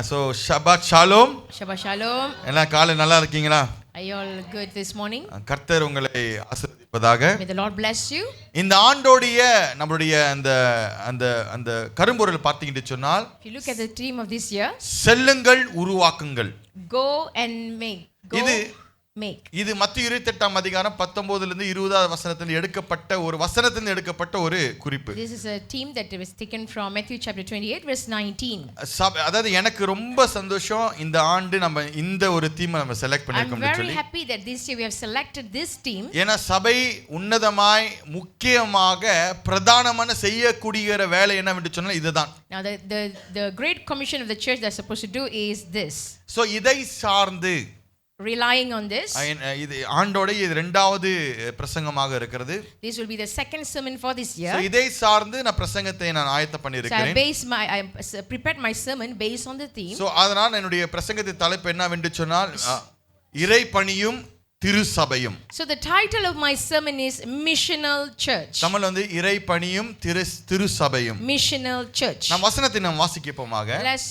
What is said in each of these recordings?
So Shabbat Shalom. Shabbat Shalom. எல்லாம் காலை நல்லா இருக்கீங்களா? Are you all good this morning? கர்த்தர் உங்களை ஆசீர்வதிப்பதாக. May the Lord bless you. இந்த ஆண்டோடைய நம்மளுடைய அந்த அந்த அந்த கரும்பொருள் பார்த்தீங்கன்னு சொன்னால், If you look at the theme of this year, செல்லுங்கள் உருவாக்குங்கள். Go and make. Go make. இது மத்திய 28ஆம் அதிகாரம் 19 லிருந்து 20வது வசனத்தில் எடுக்கப்பட்ட ஒரு வசனத்திலிருந்து எடுக்கப்பட்ட ஒரு குறிப்பு. This is a theme that was taken from Matthew chapter 28 verse 19. அதாவது எனக்கு ரொம்ப சந்தோஷம் இந்த ஆண்டு நம்ம இந்த ஒரு தீமை நம்ம செலக்ட் பண்ணிருக்கோம் I'm சொல்லி. very happy that this year we have selected this theme. ஏனா சபை உன்னதமாய் முக்கியமாக பிரதானமான செய்யக்கூடிய வேலை என்னவென்று சொன்னால் இதுதான். Now the great commission of the church that's supposed to do is this. So இதை சார்ந்து relying on this, இது ஆண்டோட இது இரண்டாவது பிரசங்கமாக இருக்கிறது. This will be the second sermon for this year. So இதை சார்ந்து நான் பிரசங்கத்தை நான் ஆயத்தம் பண்ணி இருக்கிறேன். I prepared my sermon based on the theme. So அதனால என்னுடைய பிரசங்கத்தின் தலைப்பு என்னவென்று சொன்னால் இறைப்பணியும் திருசபையும். So the title of my sermon is Missional Church. தமிழ்ல வந்து இறைப்பணியும் திருசபையும். Missional Church. நாம் வசனத்தை நாம் வாசிக்கப்போமாக. Let's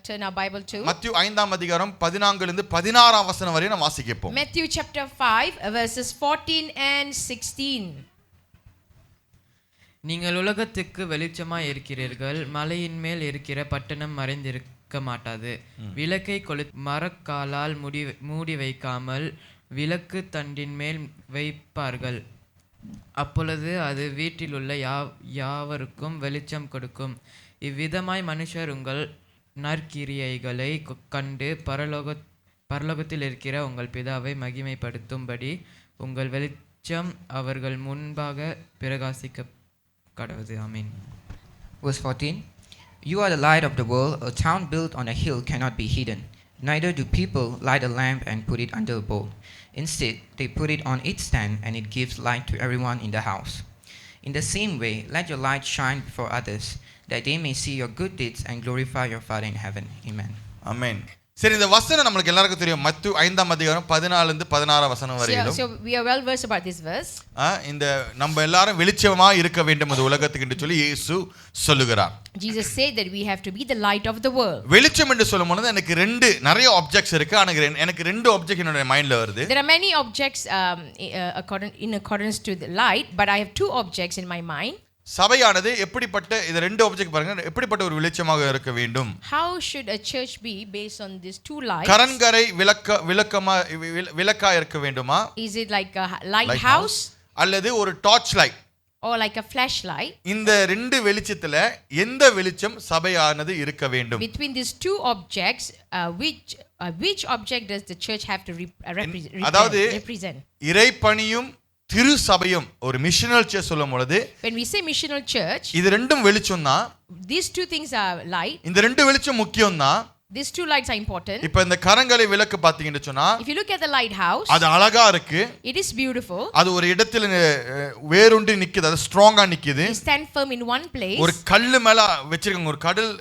turn our Bible to மத்தேயு 5ஆம் அதிகாரம் 14 லிருந்து 16ஆம் வசனம் வரை நாம் வாசிக்கப்போம். Matthew chapter 5 verses 14 and 16. நீங்கள் உலகத்துக்கு வெளிச்சமாய் இருக்கிறீர்கள். மலையின் மேல் இருக்கிற பட்டணம் மறைந்திருக்க மாட்டாது. விளக்கை மரக்காலால் மூடி வைக்காமல் விளக்கு தண்டின் மேல் வைப்பார்கள். அப்பொழுது அது வீட்டிலுள்ள யாவருக்கும் வெளிச்சம் கொடுக்கும். இவ்விதமாய் மனுஷர் உங்கள் நற்கிரியைகளை கண்டு பரலோகத்தில் இருக்கிற உங்கள் பிதாவை மகிமைப்படுத்தும்படி உங்கள் வெளிச்சம் அவர்கள் முன்பாக பிரகாசிக்க கடவுது. ஆமென். Verse 14. You are the light of the world. A town built on a hill cannot be hidden. Neither do people light a lamp and put it under a bowl. Instead, they put it on its stand, and it gives light to everyone in the house. In the same way, let your light shine before others, that they may see your good deeds and glorify your Father in heaven. Amen. Amen. சரி, இந்த வசனம் நமக்கு எல்லாருக்கும் தெரியும். மத்தேயு 5ஆம் அதிகாரம் 14 லிருந்து 16 வசனம் வரையிலும். So we are well versed about this verse. இந்த நம்ம எல்லாரும் வெளிச்சமா இருக்க வேண்டும் இந்த உலகத்துக்கு என்று சொல்லி இயேசு சொல்லுகிறார். Jesus said that we have to be the light of the world. வெளிச்சம் என்று சொல்லும்போது எனக்கு நிறைய ஆப்ஜெக்ட்ஸ் இருக்கு. எனக்கு ரெண்டு ஆப்ஜெக்ட் என்னோட மைண்ட்ல வருது. There are many objects in accordance to the light, but I have two objects in my mind. சபையானது எப்படிப்பட்ட இந்த ரெண்டு ஆப்ஜெக்ட் பாருங்க, எப்படிப்பட்ட ஒரு வெளிச்சமாக இருக்க வேண்டும். How should a church be based on these two lights? கரங்கரை விளக்கா இருக்க வேண்டுமா? Is it like a lighthouse அல்லது ஒரு torch light or like a flashlight? இந்த ரெண்டு வெளிச்சத்துல எந்த வெளிச்சம் சபையானது இருக்க வேண்டும்? Between these two objects, which object does the church have to represent? இறைப்பணியும் திருசபையும் ஒரு மிஷனல் சர்ச் சொல்லும் பொழுது, when we say missional church, இது ரெண்டும் வெளிச்சம் தான். these two things are light. இந்த ரெண்டு வெளிச்சம் முக்கியம் தான். These two lights are important. இப்போ இந்த கரங்களை விளக்கு பாத்தீங்கன்னு சொன்னா, if you look at the lighthouse, அது அழகா இருக்கு. it is beautiful. அது ஒரு இடத்துல வேரூன்றி நிக்குது, அது ஸ்ட்ராங்கா நிக்குது. It stand firm in one place. ஒரு கல்லு மேல வச்சிருக்காங்க, ஒரு கடல்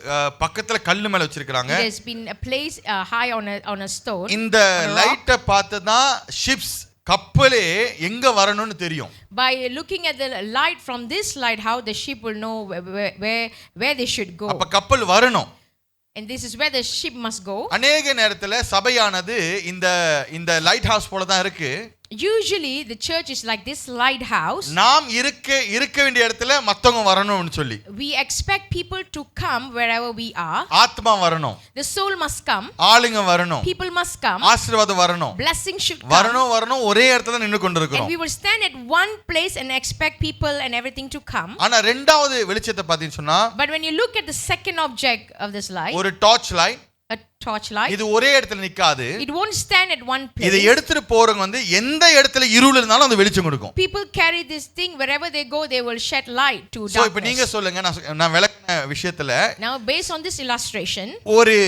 பக்கத்துல கல்லு மேல வச்சிருக்காங்க. It has been a place high on a stone. இந்த லைட்ட பார்த்து தான் ஷிப்ஸ் கப்பலே எங்க வரணும்னு தெரியும். By looking at the light from this light, how the ship will know where they should go. அப்ப கப்பல் வரணும். And this is where the ship must go. அநேக நேரத்துல சபையானது இந்த லைட் ஹவுஸ் போல தான் இருக்கு. Usually the church is like this lighthouse. நாம் இருக்க வேண்டிய இடத்துல மத்தவங்க வரணும்னு சொல்லி. We expect people to come wherever we are. ஆத்மா வரணும். The soul must come. ஆளுங்க வரணும். People must come. ஆசீர்வாதம் வரணும். Blessing should come. வரணும் ஒரே இடத்துல நின்னு கொண்டிருக்கிறோம். And we will stand at one place and expect people and everything to come. ஆனா இரண்டாவது வெளிச்சத்தை பாத்தீங்கன்னா சொன்னா, but when you look at the second object of this light, ஒரு torch light, a torch light, இது ஒரே இடத்துல நிக்காது. it won't stand at one place. இதை எடுத்துட்டு போறவங்க வந்து எந்த இடத்துல இருள் இருந்தாலும் அந்த வெளிச்சம் கொடுக்கும். People carry this thing wherever they go, they will shed light to darkness. So இப்போ நீங்க சொல்லுங்க, நான் விளக்கின விஷயத்துல, now based on this illustration, ஒரு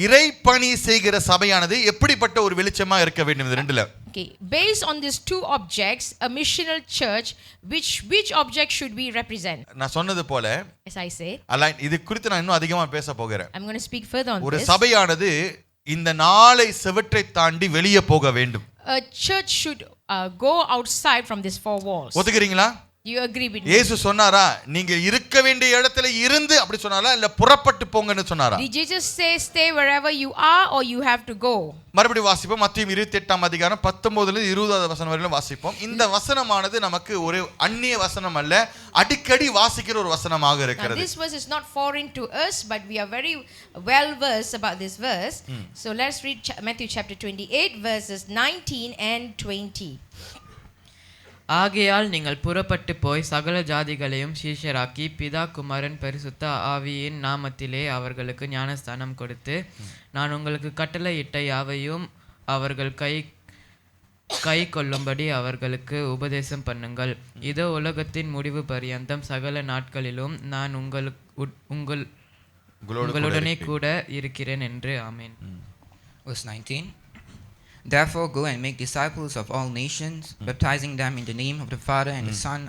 இறைப்பணி செய்கிற சபையானது எப்படிப்பட்ட ஒரு வெளிச்சமா இருக்க வேண்டும் இந்த ரெண்டுல? okay, based on these two objects, a missional church, which object should we represent? நான் சொன்னது போல, as I say, இது குறித்து நான் இன்னும் அதிகமா பேச போகிறேன். I'm going to speak further on ஒரு this. சபையானது இந்த நாளை செவற்றை தாண்டி வெளியே போக வேண்டும். A church should go outside from these four walls. ஒத்துக்கிறீங்களா? You agree with me? இயேசு சொன்னாரா நீங்க இருக்க வேண்டிய இடத்துல இருந்து அப்படி சொன்னாரா இல்ல புறப்பட்டு போங்கன்னு சொன்னாரா? Did Jesus say stay wherever you are or you have to go? மறுபடியும் வாசிப்போம். மத்தேயு 28 அதிகாரம் 19 ல 20 வசனம் வரையிலும் வாசிப்போம். இந்த வசனமானது நமக்கு ஒரு அந்நிய வசனம் அல்ல, அடிக்கடி வாசிக்கிற ஒரு வசனமாக Now, இருக்கிறது. this verse is not foreign to us, but we are very well versed about this verse. So let's read Matthew chapter 28 verses 19 and 20. ஆகையால் நீங்கள் புறப்பட்டு போய் சகல ஜாதிகளையும் சீஷராக்கி பிதா குமாரன் பரிசுத்த ஆவியின் நாமத்திலே அவர்களுக்கு ஞானஸ்தானம் கொடுத்து நான் உங்களுக்கு கட்டளையிட்ட யாவையும் அவர்கள் கை கொள்ளும்படி அவர்களுக்கு உபதேசம் பண்ணுங்கள். இதோ உலகத்தின் முடிவு பரியந்தம் சகல நாட்களிலும் நான் உங்களுடனே கூட இருக்கிறேன் என்று. ஆமென். Verse 19. Therefore go and make disciples of all nations, baptizing them in the name of the Father and the Son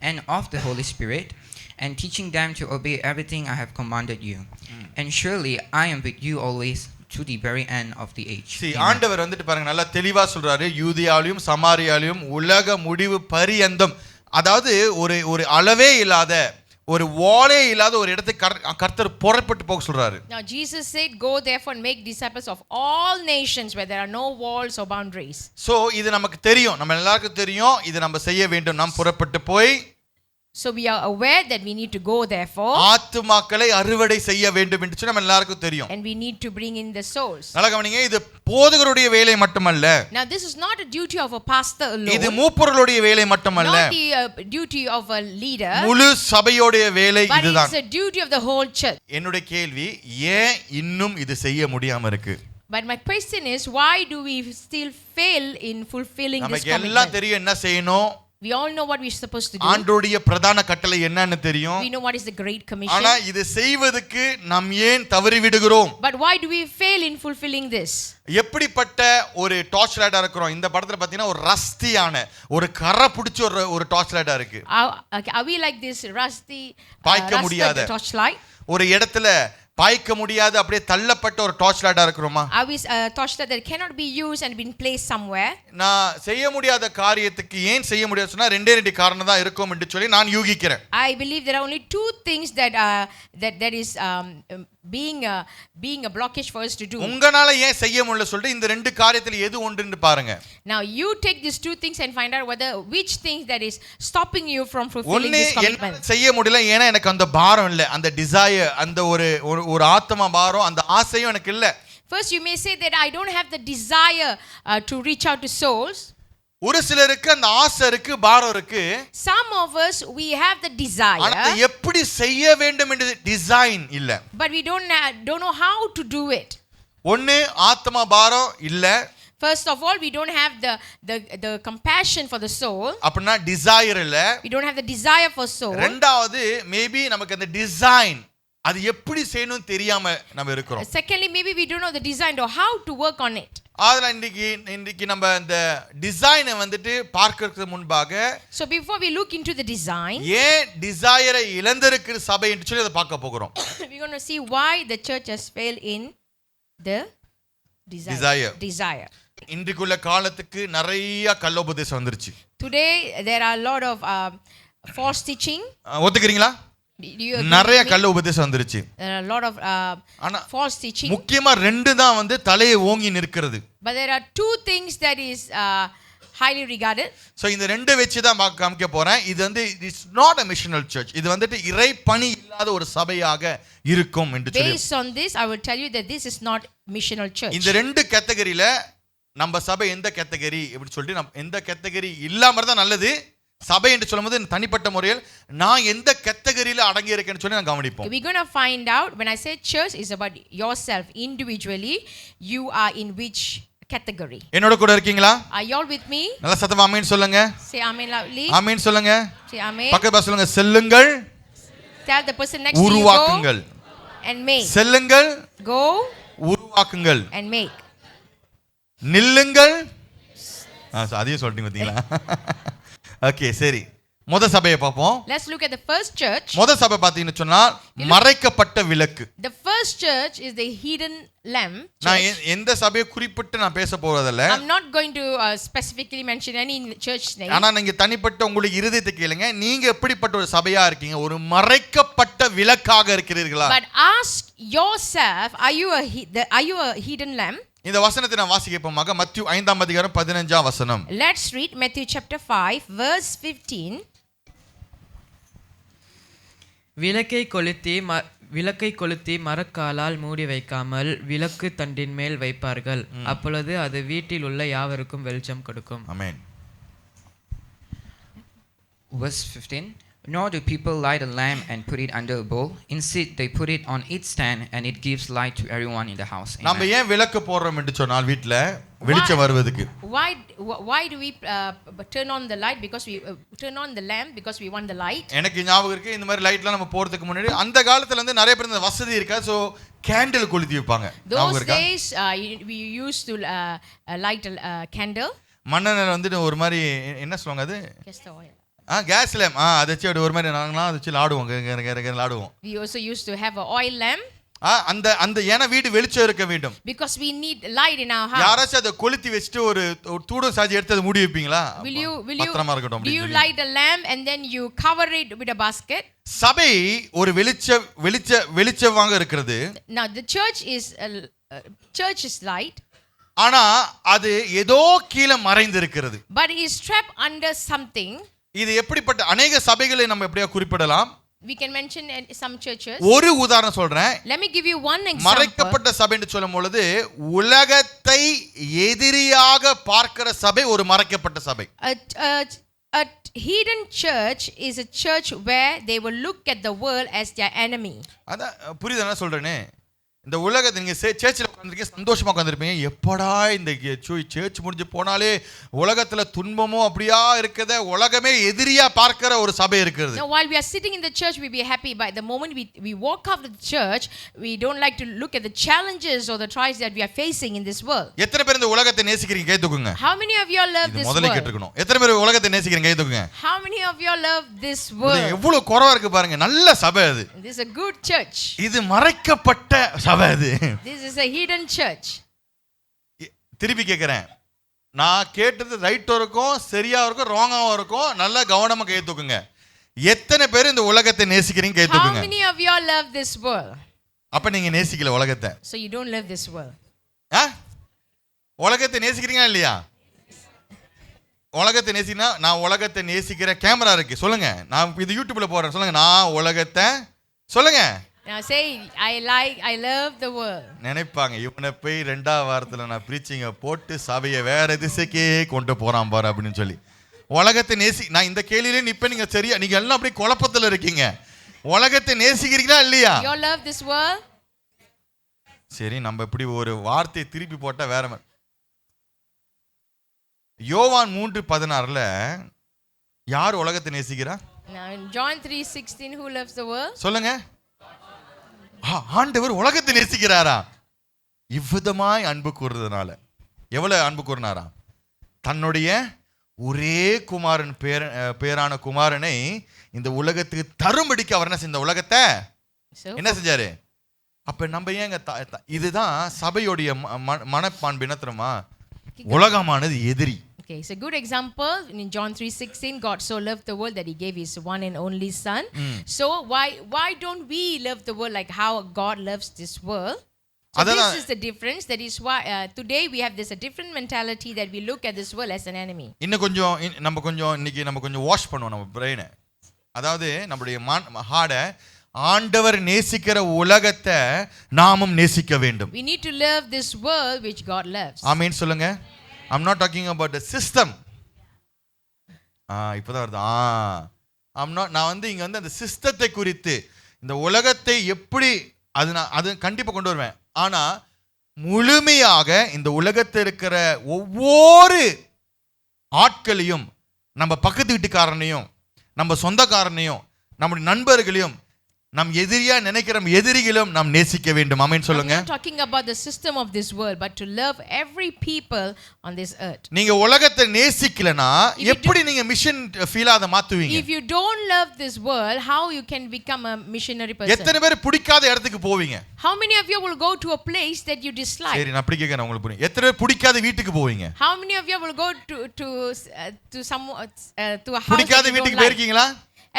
and of the Holy Spirit, and teaching them to obey everything I have commanded you. And surely I am with you always to the very end of the age. See, ஆண்டவர் வந்துட்டு பாருங்க நல்லா தெளிவா சொல்றாரு, யூதியாவிலும் சமாரியாவிலும் உலக முடிவு பரியந்தம், அதாவது ஒரு அளவே இல்லாத ஒரு வாலே இல்லாத ஒரு இடத்துக்கு கர்த்தர் புறப்பட்டு போக சொல்றாரு. Now Jesus said, go therefore and make disciples of all nations where there are no walls or boundaries. So இது நமக்கு தெரியும், நம்ம எல்லாருக்கும் தெரியும், இது நம்ம செய்ய வேண்டும். நாம் புறப்பட்டு போய் So we are aware that we need to go therefore, ஆத்துமாக்களை அறுவடை செய்ய வேண்டும் என்று சொல்லி நம்ம எல்லாருக்கும் தெரியும். and we need to bring in the souls. நல்லா கவனிங்க, இது போதகருடைய வேலை மட்டுமல்ல. Now this is not a duty of a pastor alone. இது மூப்பர்களுடைய வேலை மட்டுமல்ல. Not the duty of a leader. முழு சபையோடைய வேலை இதுதான். But it's a duty of the whole church. என்னுடைய கேள்வி, ஏன் இன்னும் இது செய்ய முடியாம இருக்கு? But my question is, why do we still fail in fulfilling this நமக்கு எல்லாம் commitment? தெரியும் என்ன செய்யணும். We all know what we're supposed to do. ஆண்டவருடைய பிரதான கட்டளை என்னன்னு தெரியும். We know what is the great commission. ஆனா இது செய்வதற்கு நாம் ஏன் தவறி விடுகிறோம்? But why do we fail in fulfilling this? எப்படிப்பட்ட ஒரு டார்ச் லைட்டா இருக்கிறோம்? இந்த படத்துல பாத்தீங்கன்னா ஒரு ரஸ்தியான ஒரு கரை பிடிச்ச ஒரு டார்ச் லைட்டா இருக்கு. Are we like this rusty பாய்க்க முடியாத torchlight? ஒரு இடத்துல பாய்க்க முடியாத அப்படியே தள்ளப்பட்ட ஒரு டார்ச் லைட்டா இருக்குறோமா? Are we torchlight that cannot be used and been placed somewhere? நான் செய்ய முடியாத காரியத்துக்கு ஏன் செய்ய முடியாது சொன்னா ரெண்டே காரணம் தான் இருக்கும் என்று சொல்லி நான் யூகிக்கிறேன். I believe there are only two things that is being a blockage for us to do. உங்களால ஏன் செய்ய முடியல சொல்லிட்டு இந்த ரெண்டு காரியத்துல எது ஒன்றுன்னு பாருங்க. Now you take these two things and find out whether which thing that is stopping you from fulfilling this commitment. செய்ய முடியல ஏன்னா எனக்கு அந்த பாரம் இல்ல, அந்த டிசைர், அந்த ஒரு ஆத்ம பாரம், அந்த ஆசையும் எனக்கு இல்ல. First you may say that I don't have the desire to reach out to souls. ஒரு சிலருக்கு அந்த ஆசை இருக்கு, பாரம் இருக்கு. Some of us we have the desire. ஆனா எப்படி செய்ய வேண்டும் என்ற டிசைன் இல்ல. But we don't know how to do it. ஒண்ணு ஆத்ம பாரம் இல்ல. First of all, we don't have the compassion for the soul. அப்படினா desire இல்ல. We don't have the desire for soul. இரண்டாவது மேபி நமக்கு அந்த டிசைன் அது எப்படி செய்யணும் தெரியாம நம்ம இருக்கிறோம். Secondly, maybe we don't know the design or how to work on it. அதனால இன்னைக்கு நம்ம இந்த டிசைனை வந்துட்டு பார்க்கிறதுக்கு முன்பாக, so before we look into the design, ஏன் டிசைரை இழந்திருக்கிற சபை என்று சொல்லி அதை பார்க்க போகிறோம். we're going to see why the church has failed in the desire. இன்றைக்குள்ள காலத்துக்கு நிறைய கள்ளோபதேசம் வந்துருச்சு. Today there are a lot of false teaching. ஒத்துக்கிறீங்களா? நிறைய கள்ள உபதேசம் வந்துருச்சு. There are a lot of false teaching. முக்கியமா ரெண்டு தான் வந்து தலையை ஓங்கி நிற்கிறது. But there are two things that is highly regarded. So இந்த ரெண்டு வெச்சு தான் காமிக்க போறேன். இது வந்து it's not a missional church. இது வந்துட்டு இறை பணி இல்லாத ஒரு சபையாக இருக்கும் என்று சொல்லி. Based on this I will tell you that this is not missional church. இந்த ரெண்டு கேட்டகரியில நம்ம சபை எந்த கேட்டகரி இப்படி சொல்லிட்டு நம்ம எந்த கேட்டகரி இல்லாம இருந்தா நல்லது. சபை என்று சொல்லும்போது தனிப்பட்ட முறையில் நான் எந்த கேட்டகரியில அடங்கி இருக்கேன்னு சொல்லி நான் கவனிப்போம். We're going to find out. When I say church is about yourself individually, you are in which category. என்னோட கூட இருக்கீங்களா? Are you all with me? நல்ல சத்தமா ஆமென் சொல்லுங்க. Say amen loudly. ஆமென் சொல்லுங்க. Say amen. பக்கத்துல சொல்லுங்க, செல்லுங்கள். Tell the person next to you, உருவாக்குங்கள். go and make. செல்லுங்கள். Go உருவாக்குங்கள். and make. நில்லுங்கள். அதையும் சொல்லிட்டீங்க பாத்தீங்களா? ஓகே சரி. முத சபையை பார்ப்போம். Let's look at the first church. முத சபை பார்த்தீங்கன்னு சொன்னா மறைக்கப்பட்ட விளக்கு. The first church is the hidden lamp. நான் எந்த சபையை குறிப்பிட்டு நான் பேச போறதில்ல. I'm not going to specifically mention any church name. ஆனா நீங்க தனிப்பட்ட உங்களுக்கு இருதயத்தை கேளுங்க, நீங்க எப்படிப்பட்ட ஒரு சபையா இருக்கீங்க? ஒரு மறைக்கப்பட்ட விளக்காக இருக்கிறீர்களா? But ask yourself, are you a hidden lamp? இந்த வசனத்தை நான் வாசிக்கப்போமாக மத்தேயு 5ஆம் அதிகாரம் 15ஆம் வசனம். Let's read Matthew chapter 5 verse 15. விளக்கை கொளுத்தி மரக்காலால் மூடி வைக்காமல் விளக்கு தண்டின் மேல் வைப்பார்கள், அப்பொழுது அது வீட்டில் உள்ள யாவருக்கும் வெளிச்சம் கொடுக்கும். ஆமென். Verse 15. Nor do people light a lamp and put it under a bowl. Instead, they put it on its stand, and it gives light to everyone in the house. நாம ஏன் விளக்கு போடுறோம் என்று சொன்னால் வீட்ல வெளிச்சம் வருவதற்கு. Why do we turn on the light? Because we turn on the lamp because we want the light. எனக்கு ஞாபகம் இருக்கு, இந்த மாதிரி லைட்லாம் நம்ம போறதுக்கு முன்னாடி அந்த காலத்துல வந்து நிறைய பேர் இந்த வசதி இருக்கா, சோ கேண்டில் கொளுத்தி வைப்பாங்க. Those days we used to light a candle. மண்ணெண்ணெய் வந்து ஒரு மாதிரி என்ன சொல்லுவாங்க அது? Castor oil. Gas lamp. அதை வச்சு அப்படி ஒரு மாதிரி நாங்களாம் அதை வச்சு ஆடுவோம். We also used to have an oil lamp. அந்த ஏன்னா வீடு வெளிச்சம் இருக்க வேண்டும். Because we need light in our house. யாராச்சும் அதை கொளுத்தி வச்சுட்டு ஒரு தூடம் சாஞ்சி எடுத்து அதை மூடி வைப்பீங்களா? பத்திரமா இருக்கட்டும். Do you light a lamp and then you cover it with a basket? சபை ஒரு வெளிச்சமாக இருக்கிறது. Now the church is light. ஆனா அது ஏதோ கீழே மறைந்து இருக்கிறது. But it is trapped under something. இது எப்படிப்பட்ட அநேக சபைகளை நம்ம எப்படியா குறிப்பிடலாம்? We can mention some churches. ஒரு உதாரணம் சொல்றேன். Let me give you one example. மறைக்கப்பட்ட சபை என்று சொல்லும் பொழுது உலகத்தை எதிரியாக பார்க்கிற சபை ஒரு மறைக்கப்பட்ட சபை. A hidden church is a church where they will look at the world as their enemy. அத புரியுதா என்ன சொல்றேனே? இந்த உலகத்தை நீங்க சர்ச்சில் உட்கார்ந்திருக்கீங்க, சந்தோஷமா உட்கார்ந்திருப்பீங்க. எப்படா இந்த சர்ச் முடிஞ்சு போனாலே உலகத்துல துன்பமோ அப்படியா இருக்கதே, உலகமே எதிரியா பார்க்கிற ஒரு சபை இருக்குது. Now while we are sitting in the church we be happy, but the moment we walk out of the church we don't like to look at the challenges or the trials that we are facing in this world. எத்தனை பேர் இந்த உலகத்தை நேசிக்கிறீங்க? கை தூக்குங்க. How many of you all love this world? முதல்ல கேட்டுக்கணும். எத்தனை பேர் உலகத்தை நேசிக்கிறீங்க? கை தூக்குங்க. How many of you all love this world? எவ்வளவு குறைவா இருக்கு பாருங்க. நல்ல சபை அது. This is a good church. இது மறைக்கப்பட்ட சபை அது. This is a hidden church. திருப்பி கேக்குறேன், நான் கேட்டது ரைட்டா இருக்கும், சரியா இருக்கும், ராங்காவும் இருக்கும். நல்லா கவனமா கை தூக்குங்க. எத்தனை பேர் இந்த உலகத்தை நேசிக்கிறீங்க? கை தூக்குங்க. How many of you all love this world? அப்ப நீங்க நேசிக்கல உலகத்தை. So you don't love this world. உலகத்தை நேசிக்கிறீங்களா இல்லையா? உலகத்தை நேசினா, நான் உலகத்தை நேசிக்கிற கேமரா இருக்கு சொல்லுங்க. நான் இது யூடியூப்ல போறேன் சொல்லுங்க. நான் உலகத்தை சொல்லுங்க. Now say I love the world. நினைப்பாங்க இவனை போய் 2ஆவது வாரத்துல நான் பிரீச்சிங்க போட்டு சபையை வேற திசைக்கே கொண்டு போறான் பாரு அப்படின்னு சொல்லி. உலகத்தை நான் இந்த கேள்வியிலே நிப்ப, நீங்க சரியா நீங்க எல்லாம் அப்படியே குழப்பத்துல இருக்கீங்க. உலகத்தை நேசிக்கிறீங்களா இல்லையா? You love this world? சரி, நம்ம இப்படி ஒரு வார்த்தையை திருப்பி போட்டா வேற மாதிரி. யோவான் 3:16 யார் உலகத்தை நேசிக்கிறா? Now in John 3:16 who loves the world? சொல்லுங்க. ஆண்டவர் உலகத்தை நேசிக்கிறாரா? இவ்விதமாய் அன்பு கூறுறதுனால. எவ்வளவு அன்பு கூறினாரா? தன்னுடைய ஒரே குமாரன் பேரான குமாரனை இந்த உலகத்துக்கு தரும்படிக்கு அவர் என்ன செஞ்ச உலகத்தை என்ன செஞ்சாரு? அப்ப நம்ம ஏங்க இதுதான் சபையோடைய மனப்பான்பு என்ன தெரியுமா? உலகமானது எதிரி. Okay, it's a good example. In John 3:16, God so loved the world that he gave his one and only son. So why don't we love the world like how God loves this world? So this is the difference. That is why today we have a different mentality that we look at this world as an enemy. இன்னும் கொஞ்சம் இன்னைக்கு நம்ம கொஞ்சம் wash பண்ணுவோம் நம்ம பிரெயினை. அதாவது நம்மளுடைய ஹார்ட்டை ஆண்டவர் நேசிக்கிற உலகத்தை நாமும் நேசிக்க வேண்டும். We need to love this world which God loves. ஆமென் சொல்லுங்க. I'm not talking about the system. இப்போதான் வருது. நான் வந்து இங்க வந்து அந்த சிஸ்டத்தை குறித்து இந்த உலகத்தை எப்படி அது கண்டிப்பா கொண்டு வருவேன். ஆனா முழுமையாக இந்த உலகத்தில் இருக்கிற ஒவ்வொரு ஆட்களையும், நம்ம பக்கத்து வீட்டுக்காரனையும், நம்ம சொந்தக்காரனையும், நம்முடைய நண்பர்களையும் நம் எதிரியா நினைக்கிற எதிரிகளும் நாம் நேசிக்க வேண்டும். ஆமென் I'm சொல்லுங்க. not talking about the system of this world, but to love every people on this earth. நீங்க உலகத்தை நேசிக்கலனா எப்படி நீங்க மிஷன் ஃபீலா அத மாத்துவீங்க? If you don't love this world, how you can become a missionary person? எத்தனை பேர் பிடிக்காத இடத்துக்கு போவீங்க? How many of you will go to a place that you dislike? சரி, நான் அப்படி கேக்குறேன், உங்களுக்கு புரியும். எத்தனை பேர் பிடிக்காத வீட்டுக்கு போவீங்க? How many of you will go to some to a house பிடிக்காத that you வீட்டுக்கு don't like? போயிருக்கீங்களா?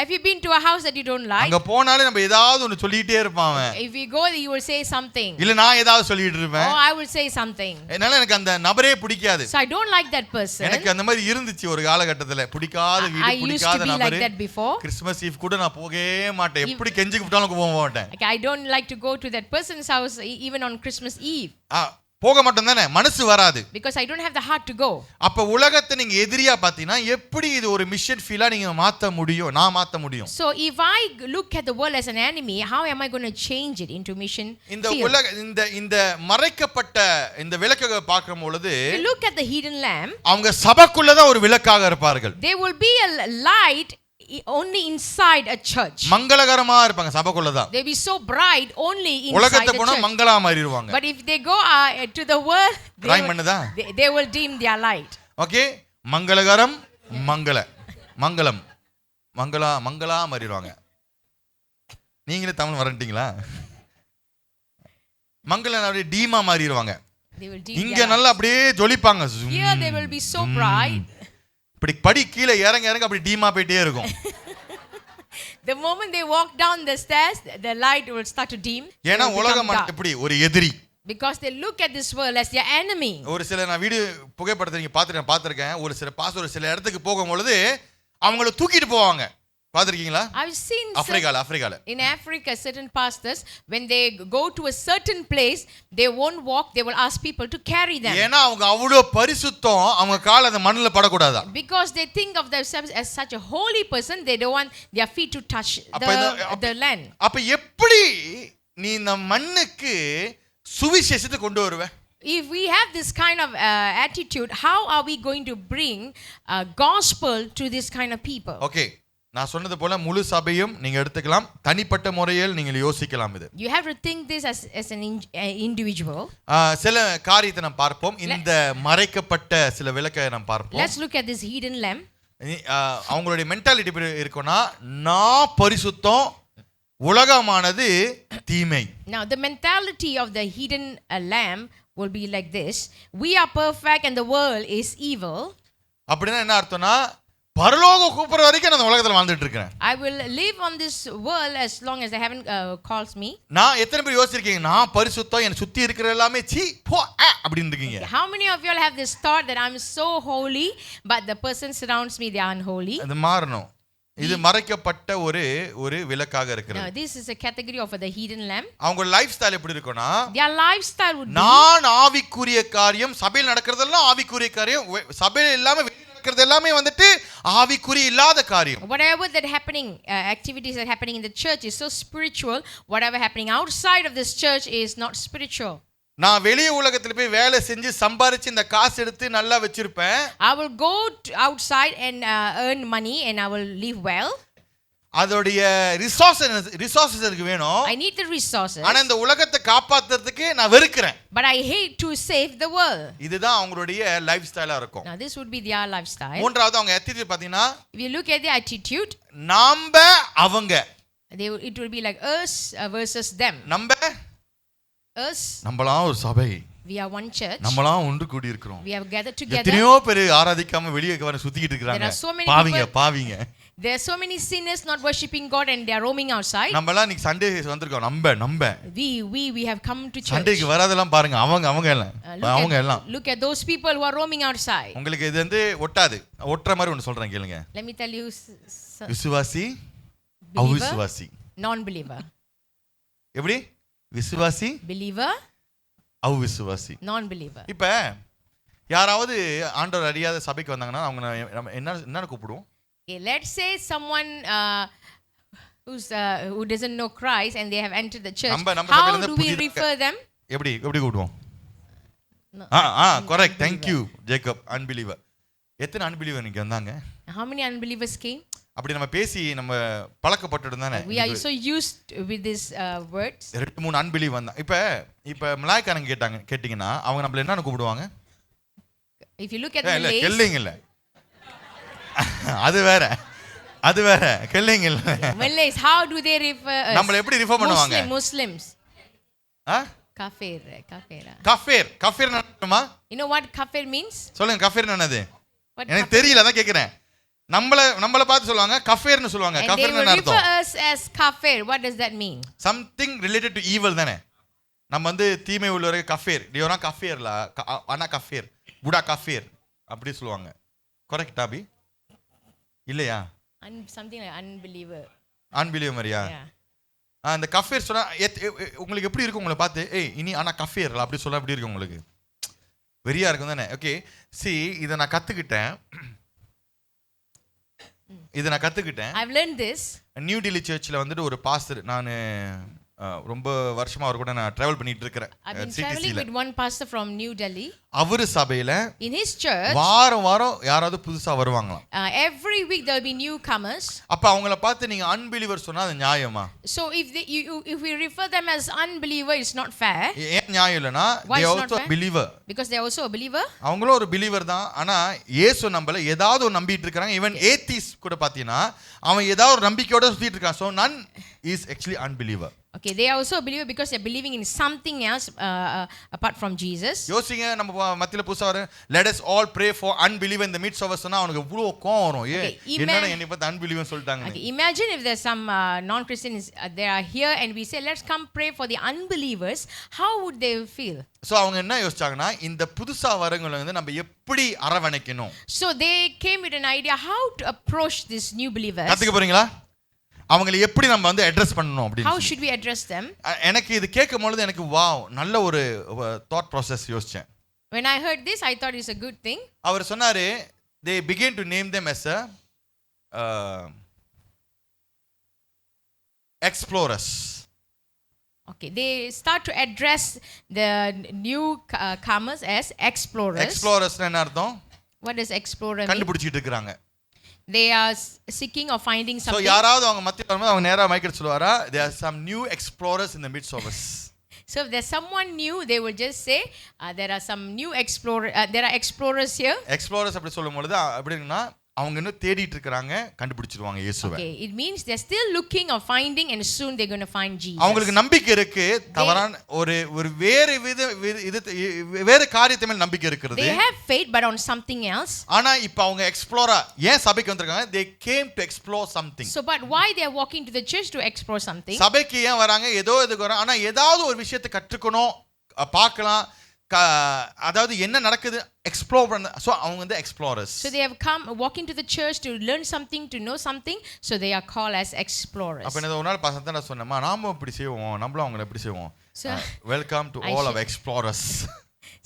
Have you been to a house that you don't like? அங்க போனாலே நம்ம ஏதாவது ஒன்னு சொல்லிட்டே இருப்பான் அவன். If you go, you will say something. இல்ல நான் ஏதாவது சொல்லிட்டு இருப்பேன். Oh, I will say something. என்னால எனக்கு அந்த நபரே பிடிக்காது. So I don't like that person. எனக்கு அந்த மாதிரி இருந்துச்சு ஒரு காலகட்டத்துல. பிடிக்காத வீடு, I used to பிடிக்காத be like நபர். that before. கிறிஸ்மஸ் ஈவ் கூட நான் போகவே மாட்டேன். எப்படி கெஞ்சி கூப்பிட்டாலும் போக மாட்டேன். Like, I don't like to go to that person's house even on Christmas Eve. போக மாட்டேன் தானே, மனசு வராது. Because I don't have the heart to go. அப்ப உலகத்தை நீங்க எதிரியா பாத்தீங்கன்னா எப்படி இது ஒரு மிஷன் ஃபீலா நீங்க மாத்த முடியும்? நான் மாத்த முடியும். So if I look at the world as an enemy, how am I going to change it into mission இந்த field? உலக இந்த மறைக்கப்பட்ட இந்த விளக்கை பார்க்கும் பொழுது If you look at the hidden lamp, அவங்க சபைக்குள்ள தான் ஒரு விளக்காக இருப்பார்கள். there will be a light only inside a church. மங்களகரமா இருப்பாங்க சபைக்குள்ள தான். They will be so bright only inside உலகத்தை the போனா church. மங்களா மாறிடுவாங்க. But if they go to the world, rhyme பண்ணுதா? they will dim their light. Okay, மங்களகரம் மங்களம் மங்களா மாறிடுவாங்க. நீங்களே தமிழ் வரட்டீங்களா? மங்களம் அப்படியே டீமா மாறிடுவாங்க. They will dim இங்க their நல்லா அப்படியே ஜொலிப்பாங்க. light. Here they will be so bright. இப்படி படி கீழே இறங்க அப்படி டீமா போயிட்டே இருக்கும். The moment they walk down the stairs, the light will start to dim. ஏன்னா உலகம் எப்படி ஒரு எதிரி. Because they look at this world as their enemy. ஒரு சில நான் வீடியோ புகைப்படத்தை நீங்க பார்த்திருக்கேன். ஒரு சில பாஸ்டர் சில இடத்துக்கு போகும்பொழுது அவங்கள தூக்கிட்டு போவாங்க. பார்த்திருக்கீங்களா? I've seen ஆப்பிரிக்கால in Africa certain pastors, when they go to a certain place, they won't walk, they will ask people to carry them. ஏன்னா அவங்க அவ்வளவு பரிசுத்தம், அவங்க கால் அந்த மண்ணுல படக்கூடாதா. Because they think of themselves as such a holy person, they don't want their feet to touch the land. அப்ப எப்படி நீ இந்த மண்ணுக்கு சுவிசேஷத்தை கொண்டு வருவ? If we have this kind of attitude, how are we going to bring gospel to this kind of people? Okay, நான் சொன்னது போல முழு சபையும் நீங்க எடுத்துக்கலாம், தனிப்பட்ட முறையில் நீங்கள் யோசிக்கலாம். இது You have to think this as an individual. சில காரியத்தை நாம் பார்ப்போம். இந்த மறைக்கப்பட்ட சில விளக்கை நாம் பார்ப்போம். Let's look at this hidden lamp. அவங்களுடைய மென்டாலிட்டி எப்படி இருக்குன்னா, நான் பரிசுத்தம், உலகமானது தீமை. Now the mentality of the hidden lamp will be like this: we are perfect and the world is evil. அப்படின்னா என்ன அர்த்தம்னா, பரலோகம் கூப்பிடுற வரைக்கும் நான் உலகத்துல வாழ்ந்துட்டு இருக்கேன். I will live on this world as long as they haven't calls me. நான் எத்தனை பேர் யோசிச்சிருக்கீங்க, நான் பரிசுத்தம், என்ன சுத்தி இருக்கிற எல்லாமே சீ போ அப்படின்னு இருக்கீங்க? How many of you all have this thought that I'm so holy, but the person surrounds me, they are unholy? அது மாறணும். இது மறைக்கப்பட்ட ஒரு விளக்காக இருக்கிறது. Now this is a category of the hidden lamp. அவங்க லைஃப் ஸ்டைல் எப்படி இருக்கும்னா, Their lifestyle would be, நான் ஆவிக்குரிய காரியம், சபையில் நடக்கிறதெல்லாம் ஆவிக்குரிய காரியம், சபையில் இல்லாம நடக்கிறது எல்லாமே வந்துட்டு ஆவிக்குரிய இல்லாத காரியம். whatever that happening activities that happening in the church is so spiritual, whatever happening outside of this church is not spiritual. நான் வெளிய உலகத்துல போய் வேலை செஞ்சு சம்பாரிச்சு இந்த காசு எடுத்து நல்லா வச்சிருப்பேன். I will go outside and earn money and I will live well. அதோடைய ரிசோர்சஸ் எனக்கு வேணும். I need the resources. ஆனா இந்த உலகத்தை காப்பாத்துறதுக்கு நான் வெறுக்கிறேன். But I hate to save the world. இதுதான் அவங்களுடைய லைஃப் ஸ்டைலா இருக்கும். Now this would be their lifestyle. மூன்றாவது அவங்க attitude பாத்தீங்கன்னா, If you look at the attitude, நாம அவங்க, it will be like us versus them. Us, நம்மளாம் ஒரு சபை, we are one church. நம்மளாம் ஒன்று கூடி இருக்கிறோம். We have gathered together. எத்தனையோ பேர் ஆராதிக்காம வெளியே வர சுத்திக்கிட்டு இருக்காங்க. There are so many பாவிங்க. There are so many sinners not worshiping God and they are roaming outside. நம்மலாம் இன்னைக்கு சண்டே வந்திருக்கோம். நம்ப We have come to church. சண்டேக்கு வரதெல்லாம் பாருங்க. அவங்க எல்லாம் Look at those people who are roaming outside. உங்களுக்கு இது வந்து ஒட்டாது. ஒட்டுற மாதிரி ஒன்னு சொல்றேன் கேளுங்க. Let me tell you, விசுவாசி, அவிசுவாசி, non-believer. எப்படி? விசுவாசி, believer, அவிசுவாசி, non-believer. இப்ப யாராவது ஆண்டவர் அறியாத சபைக்கு வந்தாங்கன்னா அவங்க என்ன கூப்பிடுவோம்? Let's say someone who doesn't know Christ and they have entered the church. How do we refer them? எப்படி கூப்பிடுவோம்? Correct, thank you Jacob. Unbeliever. எத்தனை அன்பிலீவர் இன்னைக்கு வந்தாங்க? How many unbelievers came? அப்படி நம்ம பேசி நம்ம பழக்கப்பட்டுட்டு தானே We are so used with these words. 2-3 unbelief வந்தான். இப்ப மலாய்க்காரங்க கேட்டீங்கன்னா அவங்க நம்மள என்னன்னு கூப்பிடுவாங்க? If you look at the Malays, கெல்லிங் இல்ல, அது வேற கெல்லிங் இல்ல. Malays, how do they refer us? நம்மள எப்படி ரிஃபர் பண்ணுவாங்க? Muslims. Kafir. கஃபீர் என்னமா? You know what kafir means? சொல்லுங்க, கஃபீர் என்னது? What எனக்கு தெரியல, அதான் கேக்குறேன். நம்மள பார்த்து சொல்லுவாங்க கஃபீர்னு சொல்லுவாங்க. And கஃபீர் they will என்ன refer அர்த்தம்? us as kafir. What does that mean? Something related to evil தானே. நம்ம தீமை உள்ளவருக்கு கஃபீர், டியோனா கஃபீர்ல, அனா கஃபீர், புடா கஃபீர் அப்படி சொல்லுவாங்க. கரெக்ட் அபி? இல்லையா? Something like unbeliever. அன்பிலீவர் மாதிரியா? Yeah. அந்த கஃபீர் சொன்னா உங்களுக்கு எப்படி இருக்கும்? உங்களை பார்த்து இனி ஆனா கஃபீர்ல அப்படி சொல்ல எப்படி இருக்கும் உங்களுக்கு? வெறியா இருக்கும் தானே? ஓகே, சி இதை நான் கத்துக்கிட்டேன். I've learned this. New Delhi சர்ச்சில் ஒரு பாஸ்டர், நான் ரொம்ப வருஷமா அவர் கூட நான் டிராவல் பண்ணிட்டு இருக்கிறேன். I've been traveling with one pastor from New Delhi. அவர் சபையில In his church, வாரம் யாராவது புதுசா வருவாங்களாம். Every week there will be newcomers. அப்ப அவங்கள பார்த்து நீங்க அன்பிலீவர் சொன்னா அது நியாயமா? So if we refer them as unbeliever, it's not fair. ஏன் நியாயம் இல்லனா? They also believer. Because they are also a believer. அவங்களும் ஒரு பிலீவர் தான். ஆனா இயேசு நம்மள ஏதாவது ஒரு நம்பிட்டு இருக்காங்க. ஈவன் ஏத்திஸ் கூட பாத்தீங்கன்னா அவன் ஏதாவது ஒரு நம்பிக்கையோட சுத்திட்டு இருக்கான். So none is actually unbeliever. Okay, they are also a believer because they are believing in something else apart from Jesus. யோசிங்க, நம்ம மத்தியில புதுசா வர let us all pray for unbeliever in the midst of us னா அவனுக்கு இவ்வளவு கோவம் வரும். என்னன்னா என்னை பார்த்து unbeliever சொல்லிட்டாங்க. Okay, imagine if there's some non-Christians they are here and we say let's come pray for the unbelievers, how would they feel? So அவங்க என்ன யோசிச்சாங்கன்னா இந்த புதுசா வரவங்களை நம்ம எப்படி அரவணைக்கணும். So they came with an idea how to approach these new believers. கத்துக்க போறீங்களா? அவங்களை எப்படி நம்ம அட்ரஸ் பண்ணணும் அப்படி. How should we address them? எனக்கு இது கேட்கும்போது எனக்கு வாவ் நல்ல ஒரு தாட் process யோசிச்சேன். When I heard this I thought it's a good thing. அவர் சொன்னாரு they began to name them as a explorers. Okay, they start to address the new comers as explorers. Explorers என்ன அர்த்தம்? What does explorer mean? கண்டுபிடிச்சிட்டு இருக்காங்க. They are seeking or finding something. So யாராவது அவங்க மத்தியில வரும்போது அவங்க நேரா மைக் எடுத்து சொல்வாரா there are some new explorers in the midst of us. So if there's someone new they will just say there are some new there are explorers here. Explorers அப்படி சொல்லும்போது அப்படினா அவங்க இன்னும் தேடிட்டு இருக்காங்க, கண்டுபிடிச்சிடுவாங்க இயேசுவை. Okay, it means they're still looking or finding and soon they're going to find Jesus. அவங்களுக்கு நம்பிக்கை இருக்கு, தவறான ஒரு வேற காரியத்தை மேல நம்பிக்கை இருக்குது. They have faith but on something else. ஆனா இப்போ அவங்க எக்ஸ்ப்ளோரா ஏன் சபைக்கு வந்திருக்காங்க? They came to explore something. So but why they are walking to the church to explore something? சபைக்கு ஏன் வராங்க? எதுக்கு வராங்க? ஆனா ஏதாவது ஒரு விஷயத்தை கற்றுக்கணும், பார்க்கலாம், அதாவது என்ன நடக்குது எக்ஸ்ப்ளோர் பண்ண. சோ அவங்க explorers. So they have come walking to the church to learn something, to know something, so they are called as explorers. அப்ப என்ன ஒரு நாள் பசங்க நான் சொன்னேன், நாம இப்படி செய்வோம், நம்மளும் அவங்கள எப்படி செய்வோம். Welcome to all of explorers.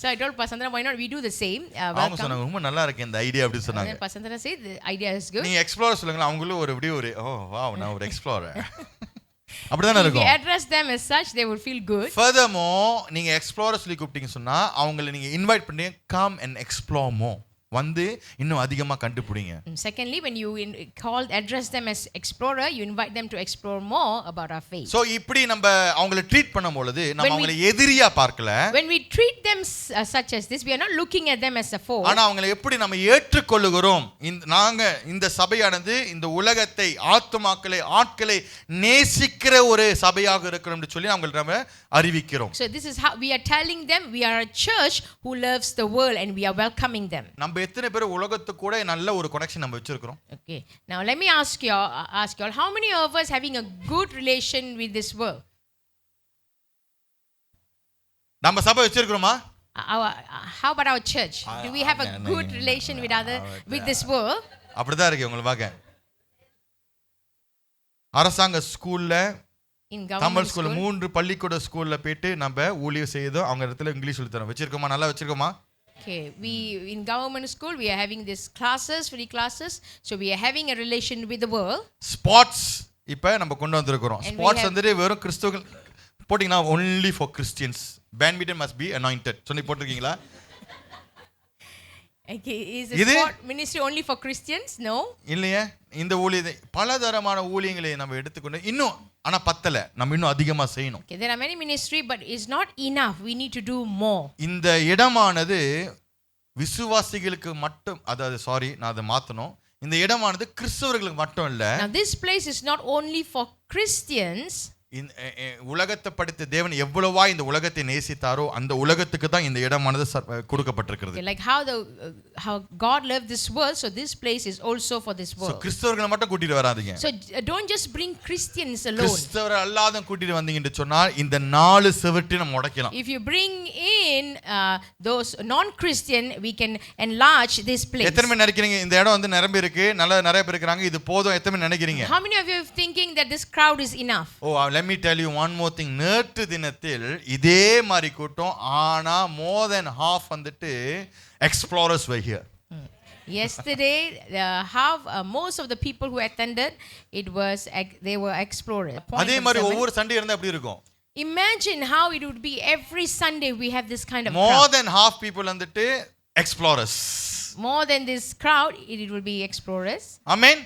So I told Pasandra, why not we do the same? அவங்க சொன்னாங்க ரொம்ப நல்லா இருக்கு இந்த ஐடியா அப்படி சொன்னாங்க. Pasandra said the idea is good. நீ எக்ஸ்ப்ளோரர் சொல்லுங்க, அவங்களும் ஒரு ஓ வாவ் நான் ஒரு எக்ஸ்ப்ளோரர் அப்படிதானே இருக்கும். If you address them as such they will feel good. Furthermore நீங்க எக்ஸ்ப்ளோரர் சொல்லி கூப்பிட்டீங்க சொன்னா அவங்களை நீங்க இன்வைட் பண்ணி come and explore more, வந்து இன்னும் அதிகமா கண்டுபிடிங்க. Secondly, when you address them as explorer, you invite them to explore more about our faith. So இப்படி நம்ம அவங்களை ட்ரீட் பண்ணும்போது நம்ம அவங்களை எதிரியா பார்க்கல. When we treat them such as this, we are not looking at them as a foe. ஆனா அவங்களை எப்படி நம்ம ஏற்றுக்கொள்ளுகிறோம், நாங்க இந்த சபையானது இந்த உலகத்தை ஆத்மாக்களை நேசிக்கிற ஒரு சபையாக இருக்கிறோம்னு சொல்லி அவங்களை நம்ம அறிவிக்கிறோம். So this is how we are telling them we are a church who loves the world and we are welcoming them. நம்ம எத்தனை பேர் உலகத்து கூட நல்ல ஒரு கனெக்ஷன் நம்ம வச்சிருக்கோம்? Okay, now let me ask you all, how many of us having a good relation with this world? நம்ம சபை வச்சிருக்கோமா? How about our church? Do we have a good relation with this world? அப்படிதான் இருக்கு உங்களுக்கு பார்க்க. அரசாங்க ஸ்கூல்ல தமிழ் ஸ்கூல்ல 3 பள்ளிக்கூட ஸ்கூல்ல போயிட்டு நம்ம ஊழியம் செய்தோம், அவங்க இடத்துல இங்கிலீஷ் சொல்லி தரோம். வச்சிருக்கோமா? நல்லா வச்சிருக்கோமா? Okay, we in government school we are having these classes, free classes, so we are having a relation with the world. Sports இப்ப நம்ம கொண்டு வந்திருக்கோம். ஸ்போர்ட்ஸ் வந்து வெறும் கிறிஸ்தவர்கள் போடினா only for Christians. Badminton must be anointed. சொல்லி போட்டுருக்கீங்களா? Okay, is the இது- sport ministry only for Christians? No. இல்லையே இந்த ஊழியத்தை பலதரமான ஊழியங்களை நம்ம எடுத்துக்கொண்டு இன்னும் ஆனா பத்தல, நம்ம இன்னும் அதிகமா செய்யணும். Okay, there are many ministry, but it's not enough. We need to do more. இந்த இடமானது விசுவாசிகளுக்கு மட்டும், அதாவது நான் அதை மாத்தணும். இந்த இடமானது கிறிஸ்தவர்களுக்கு மட்டும் இல்ல. Now this place is not only for Christians. உலகத்தை படைத்த தேவன் எவ்வளவா இந்த உலகத்தை நேசித்தாரோ அந்த உலகத்துக்கு தான் இந்த இடமானது கொடுக்கப்பட்டிருக்கிறது. Okay, like how God loved this world, so this place is also for this world. கிறிஸ்தவர்களை மட்டும் கூட்டிட்டு வராதீங்க. So don't just bring Christians alone. கிறிஸ்தவர் அல்லாத கூட்டிட்டு வந்தீங்கன்னு சொன்னா இந்த 4 செவட்டை நம்ம உடைக்கலாம். If you bring in those non-Christian, we can enlarge this place. எத்தனை பேர் நினைக்கிறீங்க இந்த இடம் வந்து நிரம்பி இருக்கு, நிறைய பேர் இருக்காங்க, இது போதும்? எத்தனை பேர் நினைக்கிறீங்க? How many of you are thinking that this crowd is enough? Oh, let me tell you one more thing. நேற்று தினத்தில் இதே மாதிரி கூட்டம், ஆனா more than half வந்துட்டு explorers were here. Yesterday, most of the people who attended, they were explorers. அதே மாதிரி ஒவ்வொரு சண்டே இருந்தா எப்படி இருக்கும்? Imagine how it would be every Sunday we have this kind of more crowd. than half people வந்துட்டு explorers. More than this crowd, it will be explorers. Amen.